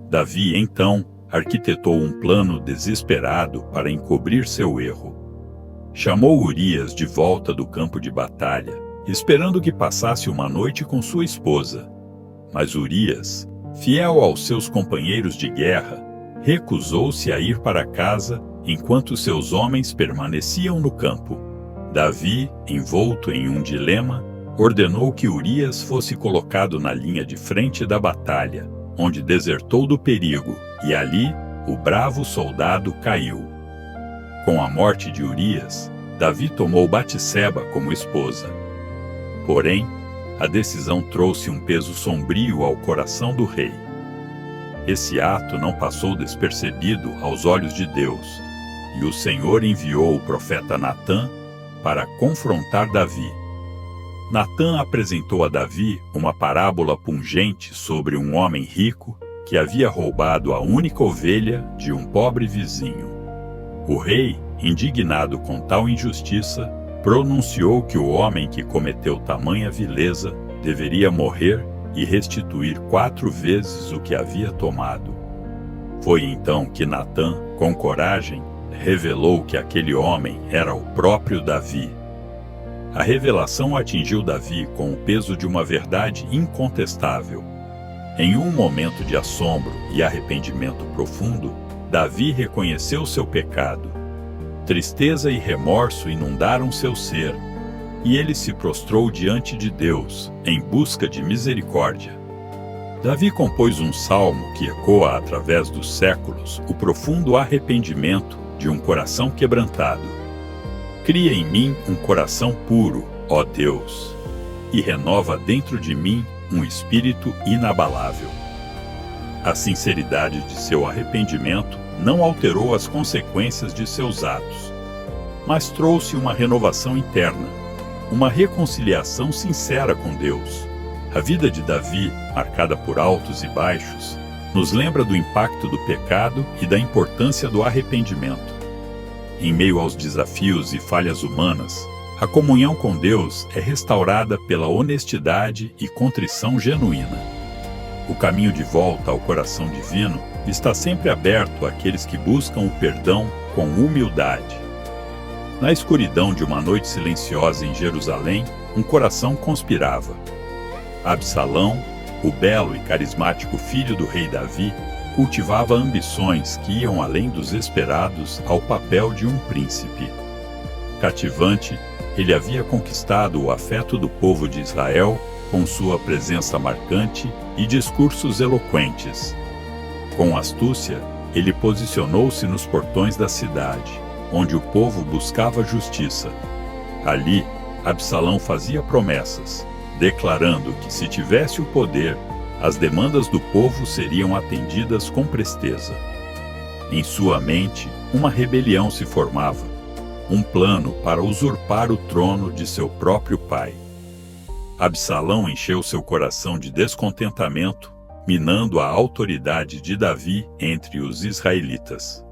Davi, então, arquitetou um plano desesperado para encobrir seu erro. Chamou Urias de volta do campo de batalha, esperando que passasse uma noite com sua esposa. Mas Urias, fiel aos seus companheiros de guerra, recusou-se a ir para casa enquanto seus homens permaneciam no campo. Davi, envolto em um dilema, ordenou que Urias fosse colocado na linha de frente da batalha, onde desertou do perigo, e ali o bravo soldado caiu. Com a morte de Urias, Davi tomou Batseba como esposa. Porém, a decisão trouxe um peso sombrio ao coração do rei. Esse ato não passou despercebido aos olhos de Deus, e o Senhor enviou o profeta Natã para confrontar Davi. Natã apresentou a Davi uma parábola pungente sobre um homem rico que havia roubado a única ovelha de um pobre vizinho. O rei, indignado com tal injustiça, pronunciou que o homem que cometeu tamanha vileza deveria morrer e restituir 4 vezes o que havia tomado. Foi então que Natã, com coragem, revelou que aquele homem era o próprio Davi. A revelação atingiu Davi com o peso de uma verdade incontestável. Em um momento de assombro e arrependimento profundo, Davi reconheceu seu pecado. Tristeza e remorso inundaram seu ser, e ele se prostrou diante de Deus, em busca de misericórdia. Davi compôs um salmo que ecoa através dos séculos o profundo arrependimento de um coração quebrantado. Cria em mim um coração puro, ó Deus, e renova dentro de mim um espírito inabalável. A sinceridade de seu arrependimento não alterou as consequências de seus atos, mas trouxe uma renovação interna, uma reconciliação sincera com Deus. A vida de Davi, marcada por altos e baixos, nos lembra do impacto do pecado e da importância do arrependimento. Em meio aos desafios e falhas humanas, a comunhão com Deus é restaurada pela honestidade e contrição genuína. O caminho de volta ao coração divino está sempre aberto àqueles que buscam o perdão com humildade. Na escuridão de uma noite silenciosa em Jerusalém, um coração conspirava. Absalão, o belo e carismático filho do rei Davi, cultivava ambições que iam além dos esperados ao papel de um príncipe. Cativante, ele havia conquistado o afeto do povo de Israel com sua presença marcante e discursos eloquentes. Com astúcia, ele posicionou-se nos portões da cidade, onde o povo buscava justiça. Ali, Absalão fazia promessas, declarando que, se tivesse o poder, as demandas do povo seriam atendidas com presteza. Em sua mente, uma rebelião se formava, um plano para usurpar o trono de seu próprio pai. Absalão encheu seu coração de descontentamento, minando a autoridade de Davi entre os israelitas.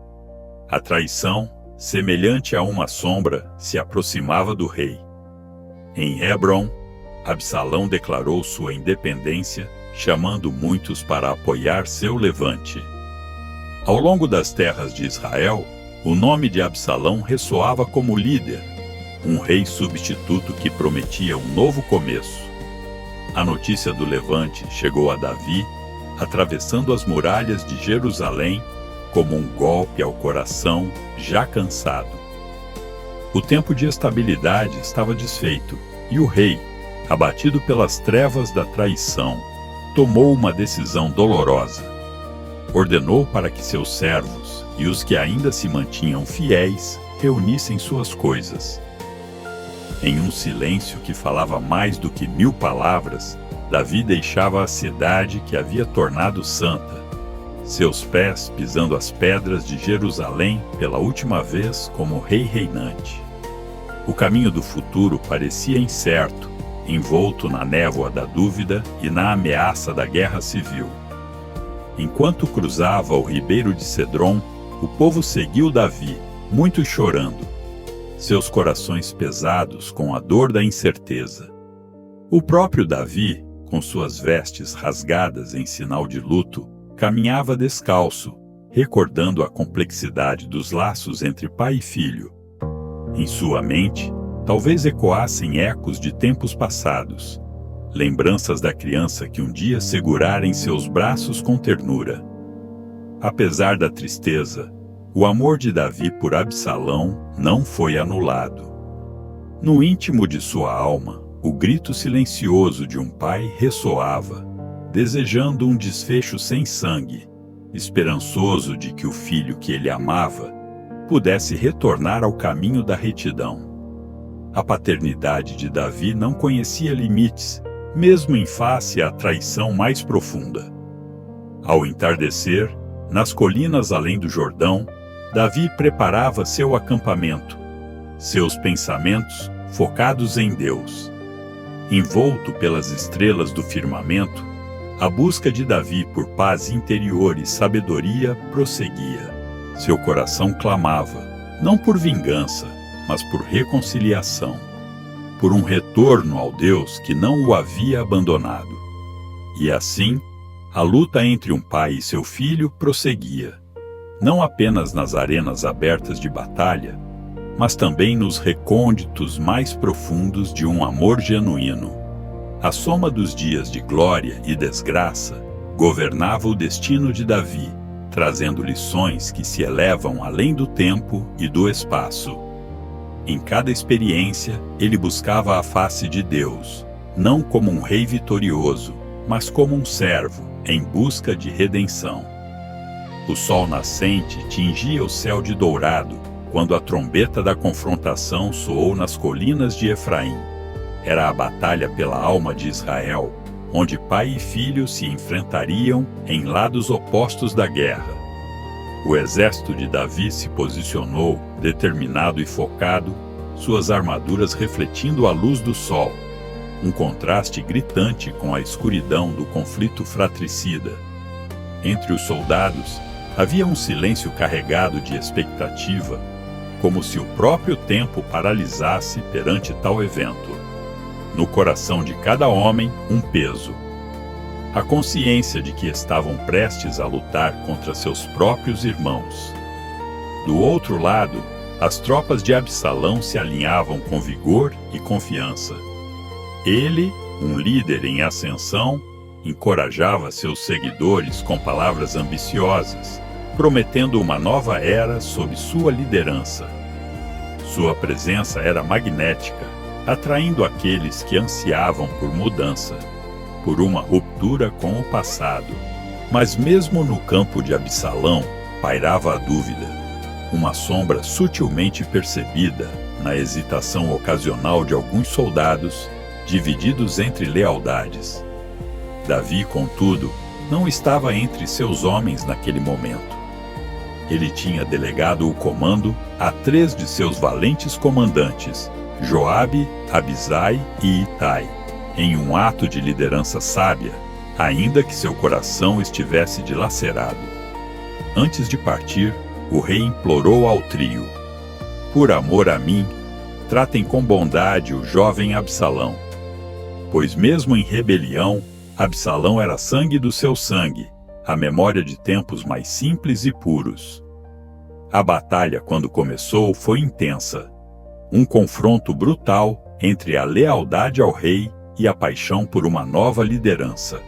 A traição, semelhante a uma sombra, se aproximava do rei. Em Hebrom, Absalão declarou sua independência, chamando muitos para apoiar seu levante. Ao longo das terras de Israel, o nome de Absalão ressoava como líder, um rei substituto que prometia um novo começo. A notícia do levante chegou a Davi, atravessando as muralhas de Jerusalém, como um golpe ao coração já cansado. O tempo de estabilidade estava desfeito, e o rei, abatido pelas trevas da traição, tomou uma decisão dolorosa. Ordenou para que seus servos e os que ainda se mantinham fiéis reunissem suas coisas. Em um silêncio que falava mais do que 1000 palavras, Davi deixava a cidade que havia tornado santa, seus pés pisando as pedras de Jerusalém pela última vez como rei reinante. O caminho do futuro parecia incerto, envolto na névoa da dúvida e na ameaça da guerra civil. Enquanto cruzava o ribeiro de Cedron, o povo seguiu Davi, muito chorando, seus corações pesados com a dor da incerteza. O próprio Davi, com suas vestes rasgadas em sinal de luto, caminhava descalço, recordando a complexidade dos laços entre pai e filho. Em sua mente, talvez ecoassem ecos de tempos passados, lembranças da criança que um dia segurara em seus braços com ternura. Apesar da tristeza, o amor de Davi por Absalão não foi anulado. No íntimo de sua alma, o grito silencioso de um pai ressoava, desejando um desfecho sem sangue, esperançoso de que o filho que ele amava pudesse retornar ao caminho da retidão. A paternidade de Davi não conhecia limites, mesmo em face à traição mais profunda. Ao entardecer, nas colinas além do Jordão, Davi preparava seu acampamento, seus pensamentos focados em Deus. Envolto pelas estrelas do firmamento, a busca de Davi por paz interior e sabedoria prosseguia. Seu coração clamava, não por vingança, mas por reconciliação, por um retorno ao Deus que não o havia abandonado. E assim, a luta entre um pai e seu filho prosseguia, não apenas nas arenas abertas de batalha, mas também nos recônditos mais profundos de um amor genuíno. A soma dos dias de glória e desgraça governava o destino de Davi, trazendo lições que se elevam além do tempo e do espaço. Em cada experiência, ele buscava a face de Deus, não como um rei vitorioso, mas como um servo, em busca de redenção. O sol nascente tingia o céu de dourado quando a trombeta da confrontação soou nas colinas de Efraim. Era a batalha pela alma de Israel, onde pai e filho se enfrentariam em lados opostos da guerra. O exército de Davi se posicionou, determinado e focado, suas armaduras refletindo a luz do sol, um contraste gritante com a escuridão do conflito fratricida. Entre os soldados, havia um silêncio carregado de expectativa, como se o próprio tempo paralisasse perante tal evento. No coração de cada homem, um peso. A consciência de que estavam prestes a lutar contra seus próprios irmãos. Do outro lado, as tropas de Absalão se alinhavam com vigor e confiança. Ele, um líder em ascensão, encorajava seus seguidores com palavras ambiciosas, prometendo uma nova era sob sua liderança. Sua presença era magnética, atraindo aqueles que ansiavam por mudança, por uma ruptura com o passado. Mas mesmo no campo de Absalão, pairava a dúvida, uma sombra sutilmente percebida na hesitação ocasional de alguns soldados, divididos entre lealdades. Davi, contudo, não estava entre seus homens naquele momento. Ele tinha delegado o comando a 3 de seus valentes comandantes, Joabe, Abisai e Itai, em um ato de liderança sábia, ainda que seu coração estivesse dilacerado. Antes de partir, o rei implorou ao trio: "Por amor a mim, tratem com bondade o jovem Absalão." Pois mesmo em rebelião, Absalão era sangue do seu sangue, a memória de tempos mais simples e puros. A batalha, quando começou, foi intensa. Um confronto brutal entre a lealdade ao rei e a paixão por uma nova liderança.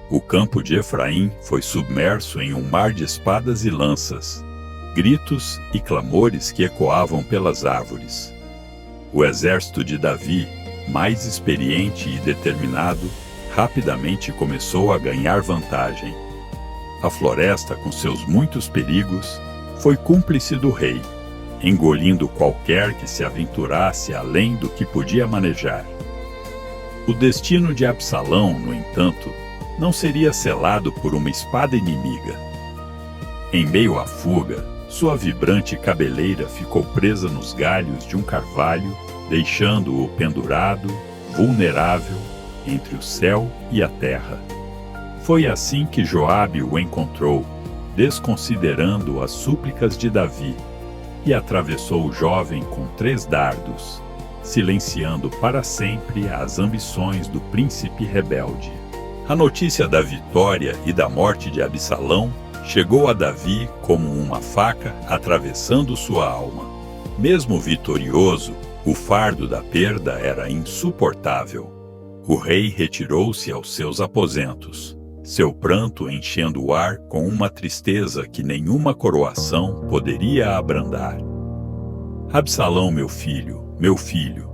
O campo de Efraim foi submerso em um mar de espadas e lanças, gritos e clamores que ecoavam pelas árvores. O exército de Davi, mais experiente e determinado, rapidamente começou a ganhar vantagem. A floresta, com seus muitos perigos, foi cúmplice do rei, engolindo qualquer que se aventurasse além do que podia manejar. O destino de Absalão, no entanto, não seria selado por uma espada inimiga. Em meio à fuga, sua vibrante cabeleira ficou presa nos galhos de um carvalho, deixando-o pendurado, vulnerável, entre o céu e a terra. Foi assim que Joabe o encontrou, desconsiderando as súplicas de Davi, e atravessou o jovem com 3 dardos, silenciando para sempre as ambições do príncipe rebelde. A notícia da vitória e da morte de Absalão chegou a Davi como uma faca atravessando sua alma. Mesmo vitorioso, o fardo da perda era insuportável. O rei retirou-se aos seus aposentos, seu pranto enchendo o ar com uma tristeza que nenhuma coroação poderia abrandar. "Absalão, meu filho,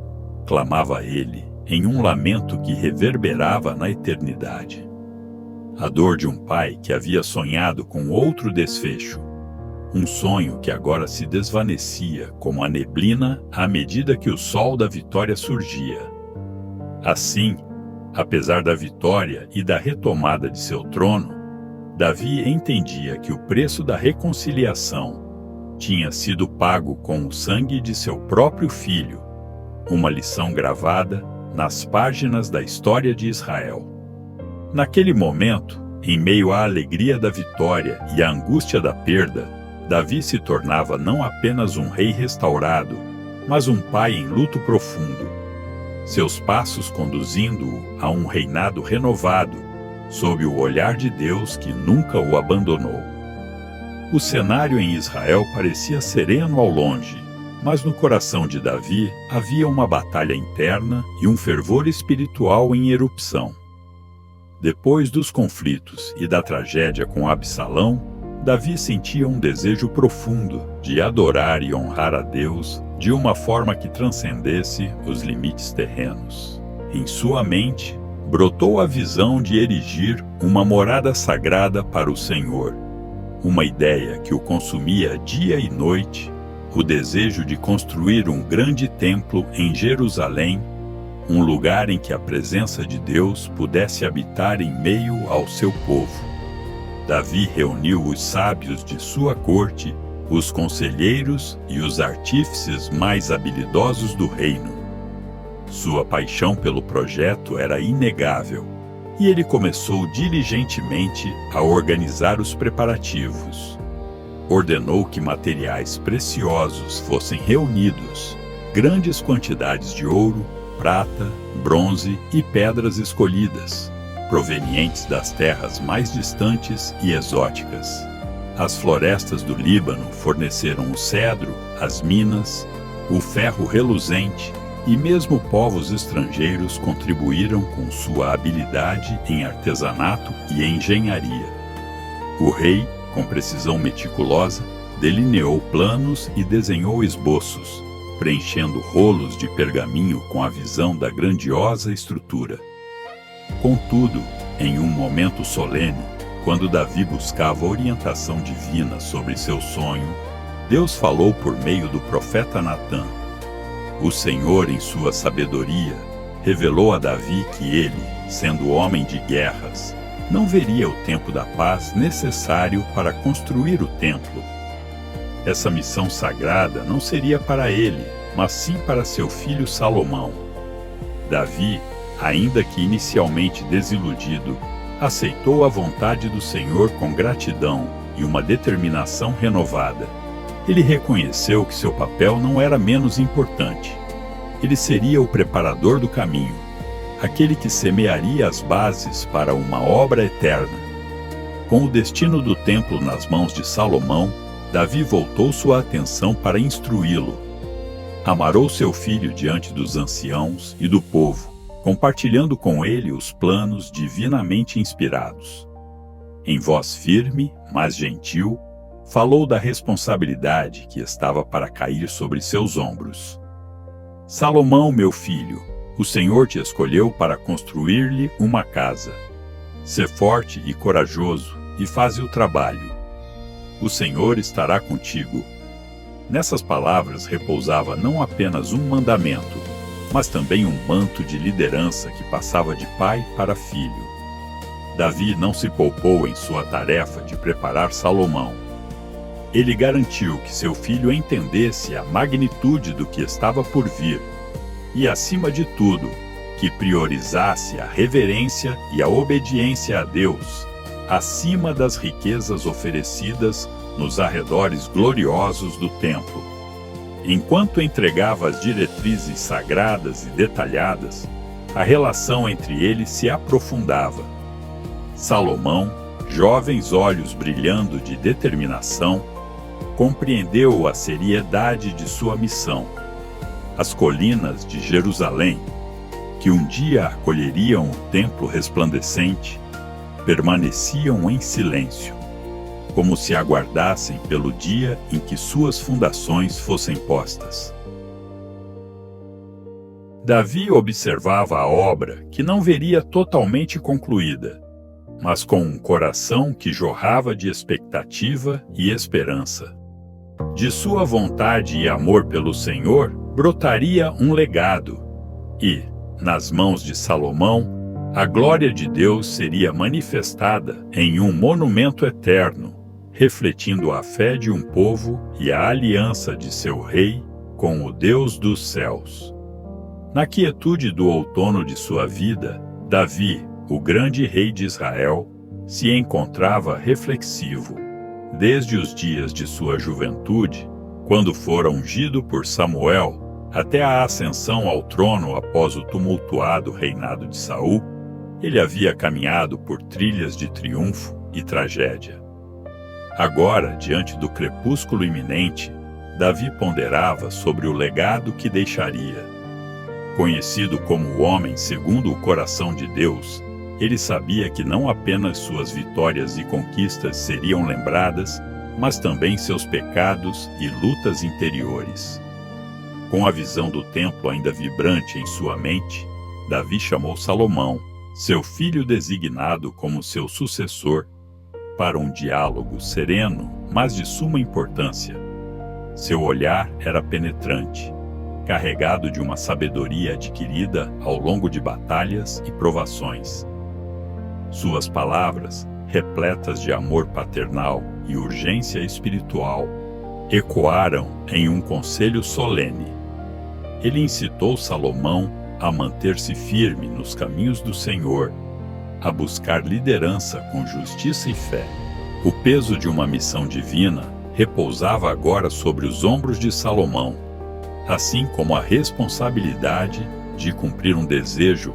clamava ele, em um lamento que reverberava na eternidade. A dor de um pai que havia sonhado com outro desfecho, um sonho que agora se desvanecia como a neblina à medida que o sol da vitória surgia. Assim, apesar da vitória e da retomada de seu trono, Davi entendia que o preço da reconciliação tinha sido pago com o sangue de seu próprio filho, uma lição gravada nas páginas da história de Israel. Naquele momento, em meio à alegria da vitória e à angústia da perda, Davi se tornava não apenas um rei restaurado, mas um pai em luto profundo, seus passos conduzindo-o a um reinado renovado, sob o olhar de Deus que nunca o abandonou. O cenário em Israel parecia sereno ao longe, mas no coração de Davi havia uma batalha interna e um fervor espiritual em erupção. Depois dos conflitos e da tragédia com Absalão, Davi sentia um desejo profundo de adorar e honrar a Deus de uma forma que transcendesse os limites terrenos. Em sua mente, brotou a visão de erigir uma morada sagrada para o Senhor, uma ideia que o consumia dia e noite, o desejo de construir um grande templo em Jerusalém, um lugar em que a presença de Deus pudesse habitar em meio ao seu povo. Davi reuniu os sábios de sua corte, os conselheiros e os artífices mais habilidosos do reino. Sua paixão pelo projeto era inegável, e ele começou diligentemente a organizar os preparativos. Ordenou que materiais preciosos fossem reunidos, grandes quantidades de ouro, prata, bronze e pedras escolhidas, provenientes das terras mais distantes e exóticas. As florestas do Líbano forneceram o cedro, as minas, o ferro reluzente, e mesmo povos estrangeiros contribuíram com sua habilidade em artesanato e engenharia. O rei, com precisão meticulosa, delineou planos e desenhou esboços, preenchendo rolos de pergaminho com a visão da grandiosa estrutura. Contudo, em um momento solene, quando Davi buscava orientação divina sobre seu sonho, Deus falou por meio do profeta Natã. O Senhor, em sua sabedoria, revelou a Davi que ele, sendo homem de guerras, não veria o tempo da paz necessário para construir o templo. Essa missão sagrada não seria para ele, mas sim para seu filho Salomão. Davi, ainda que inicialmente desiludido, aceitou a vontade do Senhor com gratidão e uma determinação renovada. Ele reconheceu que seu papel não era menos importante. Ele seria o preparador do caminho, aquele que semearia as bases para uma obra eterna. Com o destino do templo nas mãos de Salomão, Davi voltou sua atenção para instruí-lo. Amarou seu filho diante dos anciãos e do povo, compartilhando com ele os planos divinamente inspirados. Em voz firme, mas gentil, falou da responsabilidade que estava para cair sobre seus ombros. Salomão, meu filho, o Senhor te escolheu para construir-lhe uma casa. Sê forte e corajoso e faze o trabalho. O Senhor estará contigo. Nessas palavras repousava não apenas um mandamento, mas também um manto de liderança que passava de pai para filho. Davi não se poupou em sua tarefa de preparar Salomão. Ele garantiu que seu filho entendesse a magnitude do que estava por vir e, acima de tudo, que priorizasse a reverência e a obediência a Deus, acima das riquezas oferecidas nos arredores gloriosos do templo. Enquanto entregava as diretrizes sagradas e detalhadas, a relação entre eles se aprofundava. Salomão, jovens olhos brilhando de determinação, compreendeu a seriedade de sua missão. As colinas de Jerusalém, que um dia acolheriam o templo resplandecente, permaneciam em silêncio, como se aguardassem pelo dia em que suas fundações fossem postas. Davi observava a obra que não veria totalmente concluída, mas com um coração que jorrava de expectativa e esperança. De sua vontade e amor pelo Senhor brotaria um legado, e, nas mãos de Salomão, a glória de Deus seria manifestada em um monumento eterno, refletindo a fé de um povo e a aliança de seu rei com o Deus dos céus. Na quietude do outono de sua vida, Davi, o grande rei de Israel, se encontrava reflexivo. Desde os dias de sua juventude, quando fora ungido por Samuel, até a ascensão ao trono após o tumultuado reinado de Saul, ele havia caminhado por trilhas de triunfo e tragédia. Agora, diante do crepúsculo iminente, Davi ponderava sobre o legado que deixaria. Conhecido como o homem segundo o coração de Deus, ele sabia que não apenas suas vitórias e conquistas seriam lembradas, mas também seus pecados e lutas interiores. Com a visão do templo ainda vibrante em sua mente, Davi chamou Salomão, seu filho designado como seu sucessor, para um diálogo sereno, mas de suma importância. Seu olhar era penetrante, carregado de uma sabedoria adquirida ao longo de batalhas e provações. Suas palavras, repletas de amor paternal e urgência espiritual, ecoaram em um conselho solene. Ele incitou Salomão a manter-se firme nos caminhos do Senhor, a buscar liderança com justiça e fé. O peso de uma missão divina repousava agora sobre os ombros de Salomão, assim como a responsabilidade de cumprir um desejo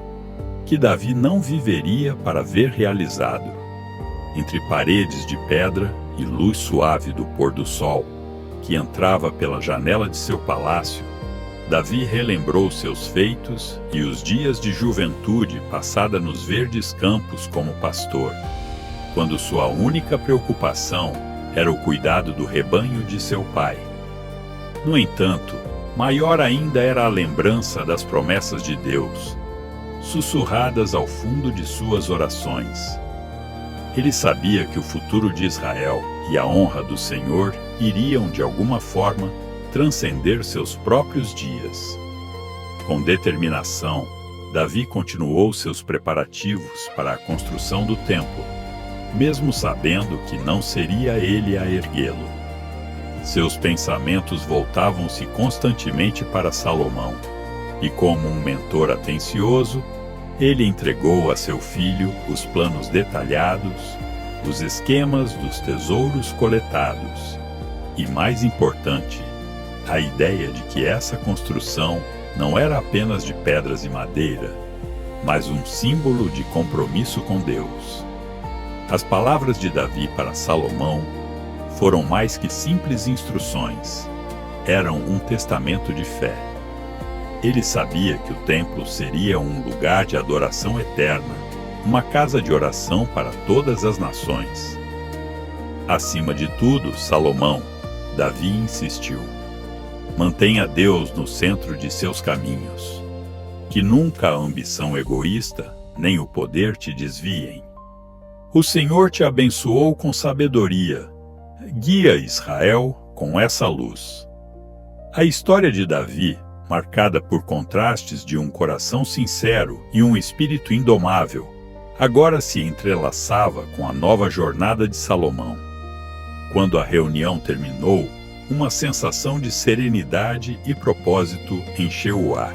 que Davi não viveria para ver realizado. Entre paredes de pedra e luz suave do pôr do sol, que entrava pela janela de seu palácio, Davi relembrou seus feitos e os dias de juventude passada nos verdes campos como pastor, quando sua única preocupação era o cuidado do rebanho de seu pai. No entanto, maior ainda era a lembrança das promessas de Deus, sussurradas ao fundo de suas orações. Ele sabia que o futuro de Israel e a honra do Senhor iriam, de alguma forma, transcender seus próprios dias. Com determinação, Davi continuou seus preparativos para a construção do templo, mesmo sabendo que não seria ele a erguê-lo. Seus pensamentos voltavam-se constantemente para Salomão, e como um mentor atencioso, ele entregou a seu filho os planos detalhados, os esquemas dos tesouros coletados, e, mais importante, a ideia de que essa construção não era apenas de pedras e madeira, mas um símbolo de compromisso com Deus. As palavras de Davi para Salomão foram mais que simples instruções, eram um testamento de fé. Ele sabia que o templo seria um lugar de adoração eterna, uma casa de oração para todas as nações. Acima de tudo, Salomão, Davi insistiu: mantenha Deus no centro de seus caminhos. Que nunca a ambição egoísta nem o poder te desviem. O Senhor te abençoou com sabedoria. Guia Israel com essa luz. A história de Davi, marcada por contrastes de um coração sincero e um espírito indomável, agora se entrelaçava com a nova jornada de Salomão. Quando a reunião terminou, uma sensação de serenidade e propósito encheu o ar.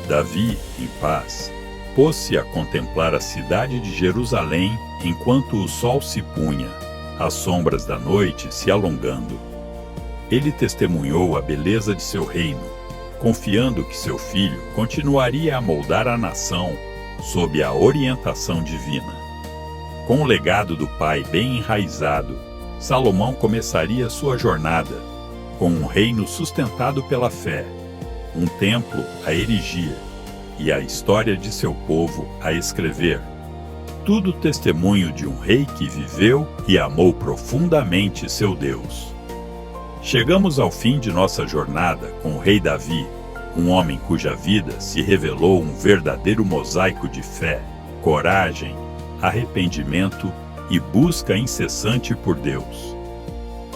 Davi, em paz, pôs-se a contemplar a cidade de Jerusalém enquanto o sol se punha, as sombras da noite se alongando. Ele testemunhou a beleza de seu reino, confiando que seu filho continuaria a moldar a nação sob a orientação divina. Com o legado do pai bem enraizado, Salomão começaria sua jornada, com um reino sustentado pela fé, um templo a erigir e a história de seu povo a escrever. Tudo testemunho de um rei que viveu e amou profundamente seu Deus. Chegamos ao fim de nossa jornada com o rei Davi, um homem cuja vida se revelou um verdadeiro mosaico de fé, coragem, arrependimento e busca incessante por Deus.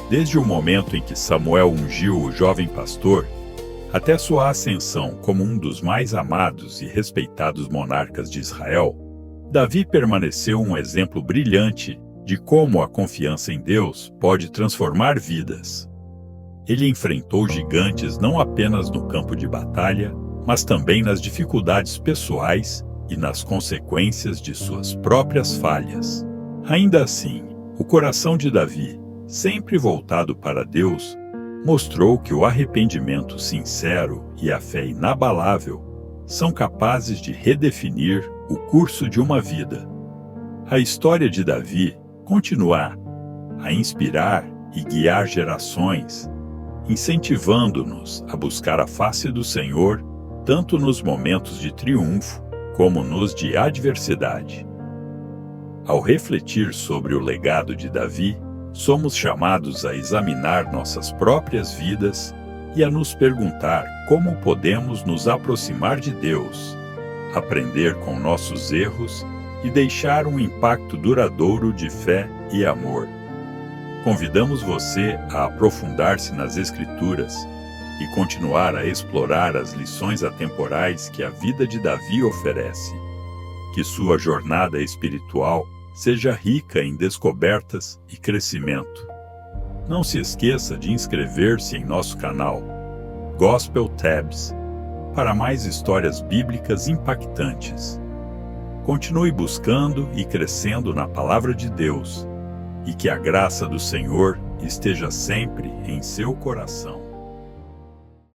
Desde o momento em que Samuel ungiu o jovem pastor, até sua ascensão como um dos mais amados e respeitados monarcas de Israel, Davi permaneceu um exemplo brilhante de como a confiança em Deus pode transformar vidas. Ele enfrentou gigantes não apenas no campo de batalha, mas também nas dificuldades pessoais e nas consequências de suas próprias falhas. Ainda assim, o coração de Davi, sempre voltado para Deus, mostrou que o arrependimento sincero e a fé inabalável são capazes de redefinir o curso de uma vida. A história de Davi continua a inspirar e guiar gerações, incentivando-nos a buscar a face do Senhor, tanto nos momentos de triunfo como nos de adversidade. Ao refletir sobre o legado de Davi, somos chamados a examinar nossas próprias vidas e a nos perguntar como podemos nos aproximar de Deus, aprender com nossos erros e deixar um impacto duradouro de fé e amor. Convidamos você a aprofundar-se nas Escrituras e continuar a explorar as lições atemporais que a vida de Davi oferece. Que sua jornada espiritual seja rica em descobertas e crescimento. Não se esqueça de inscrever-se em nosso canal Gospel Tabs para mais histórias bíblicas impactantes. Continue buscando e crescendo na Palavra de Deus, e que a graça do Senhor esteja sempre em seu coração.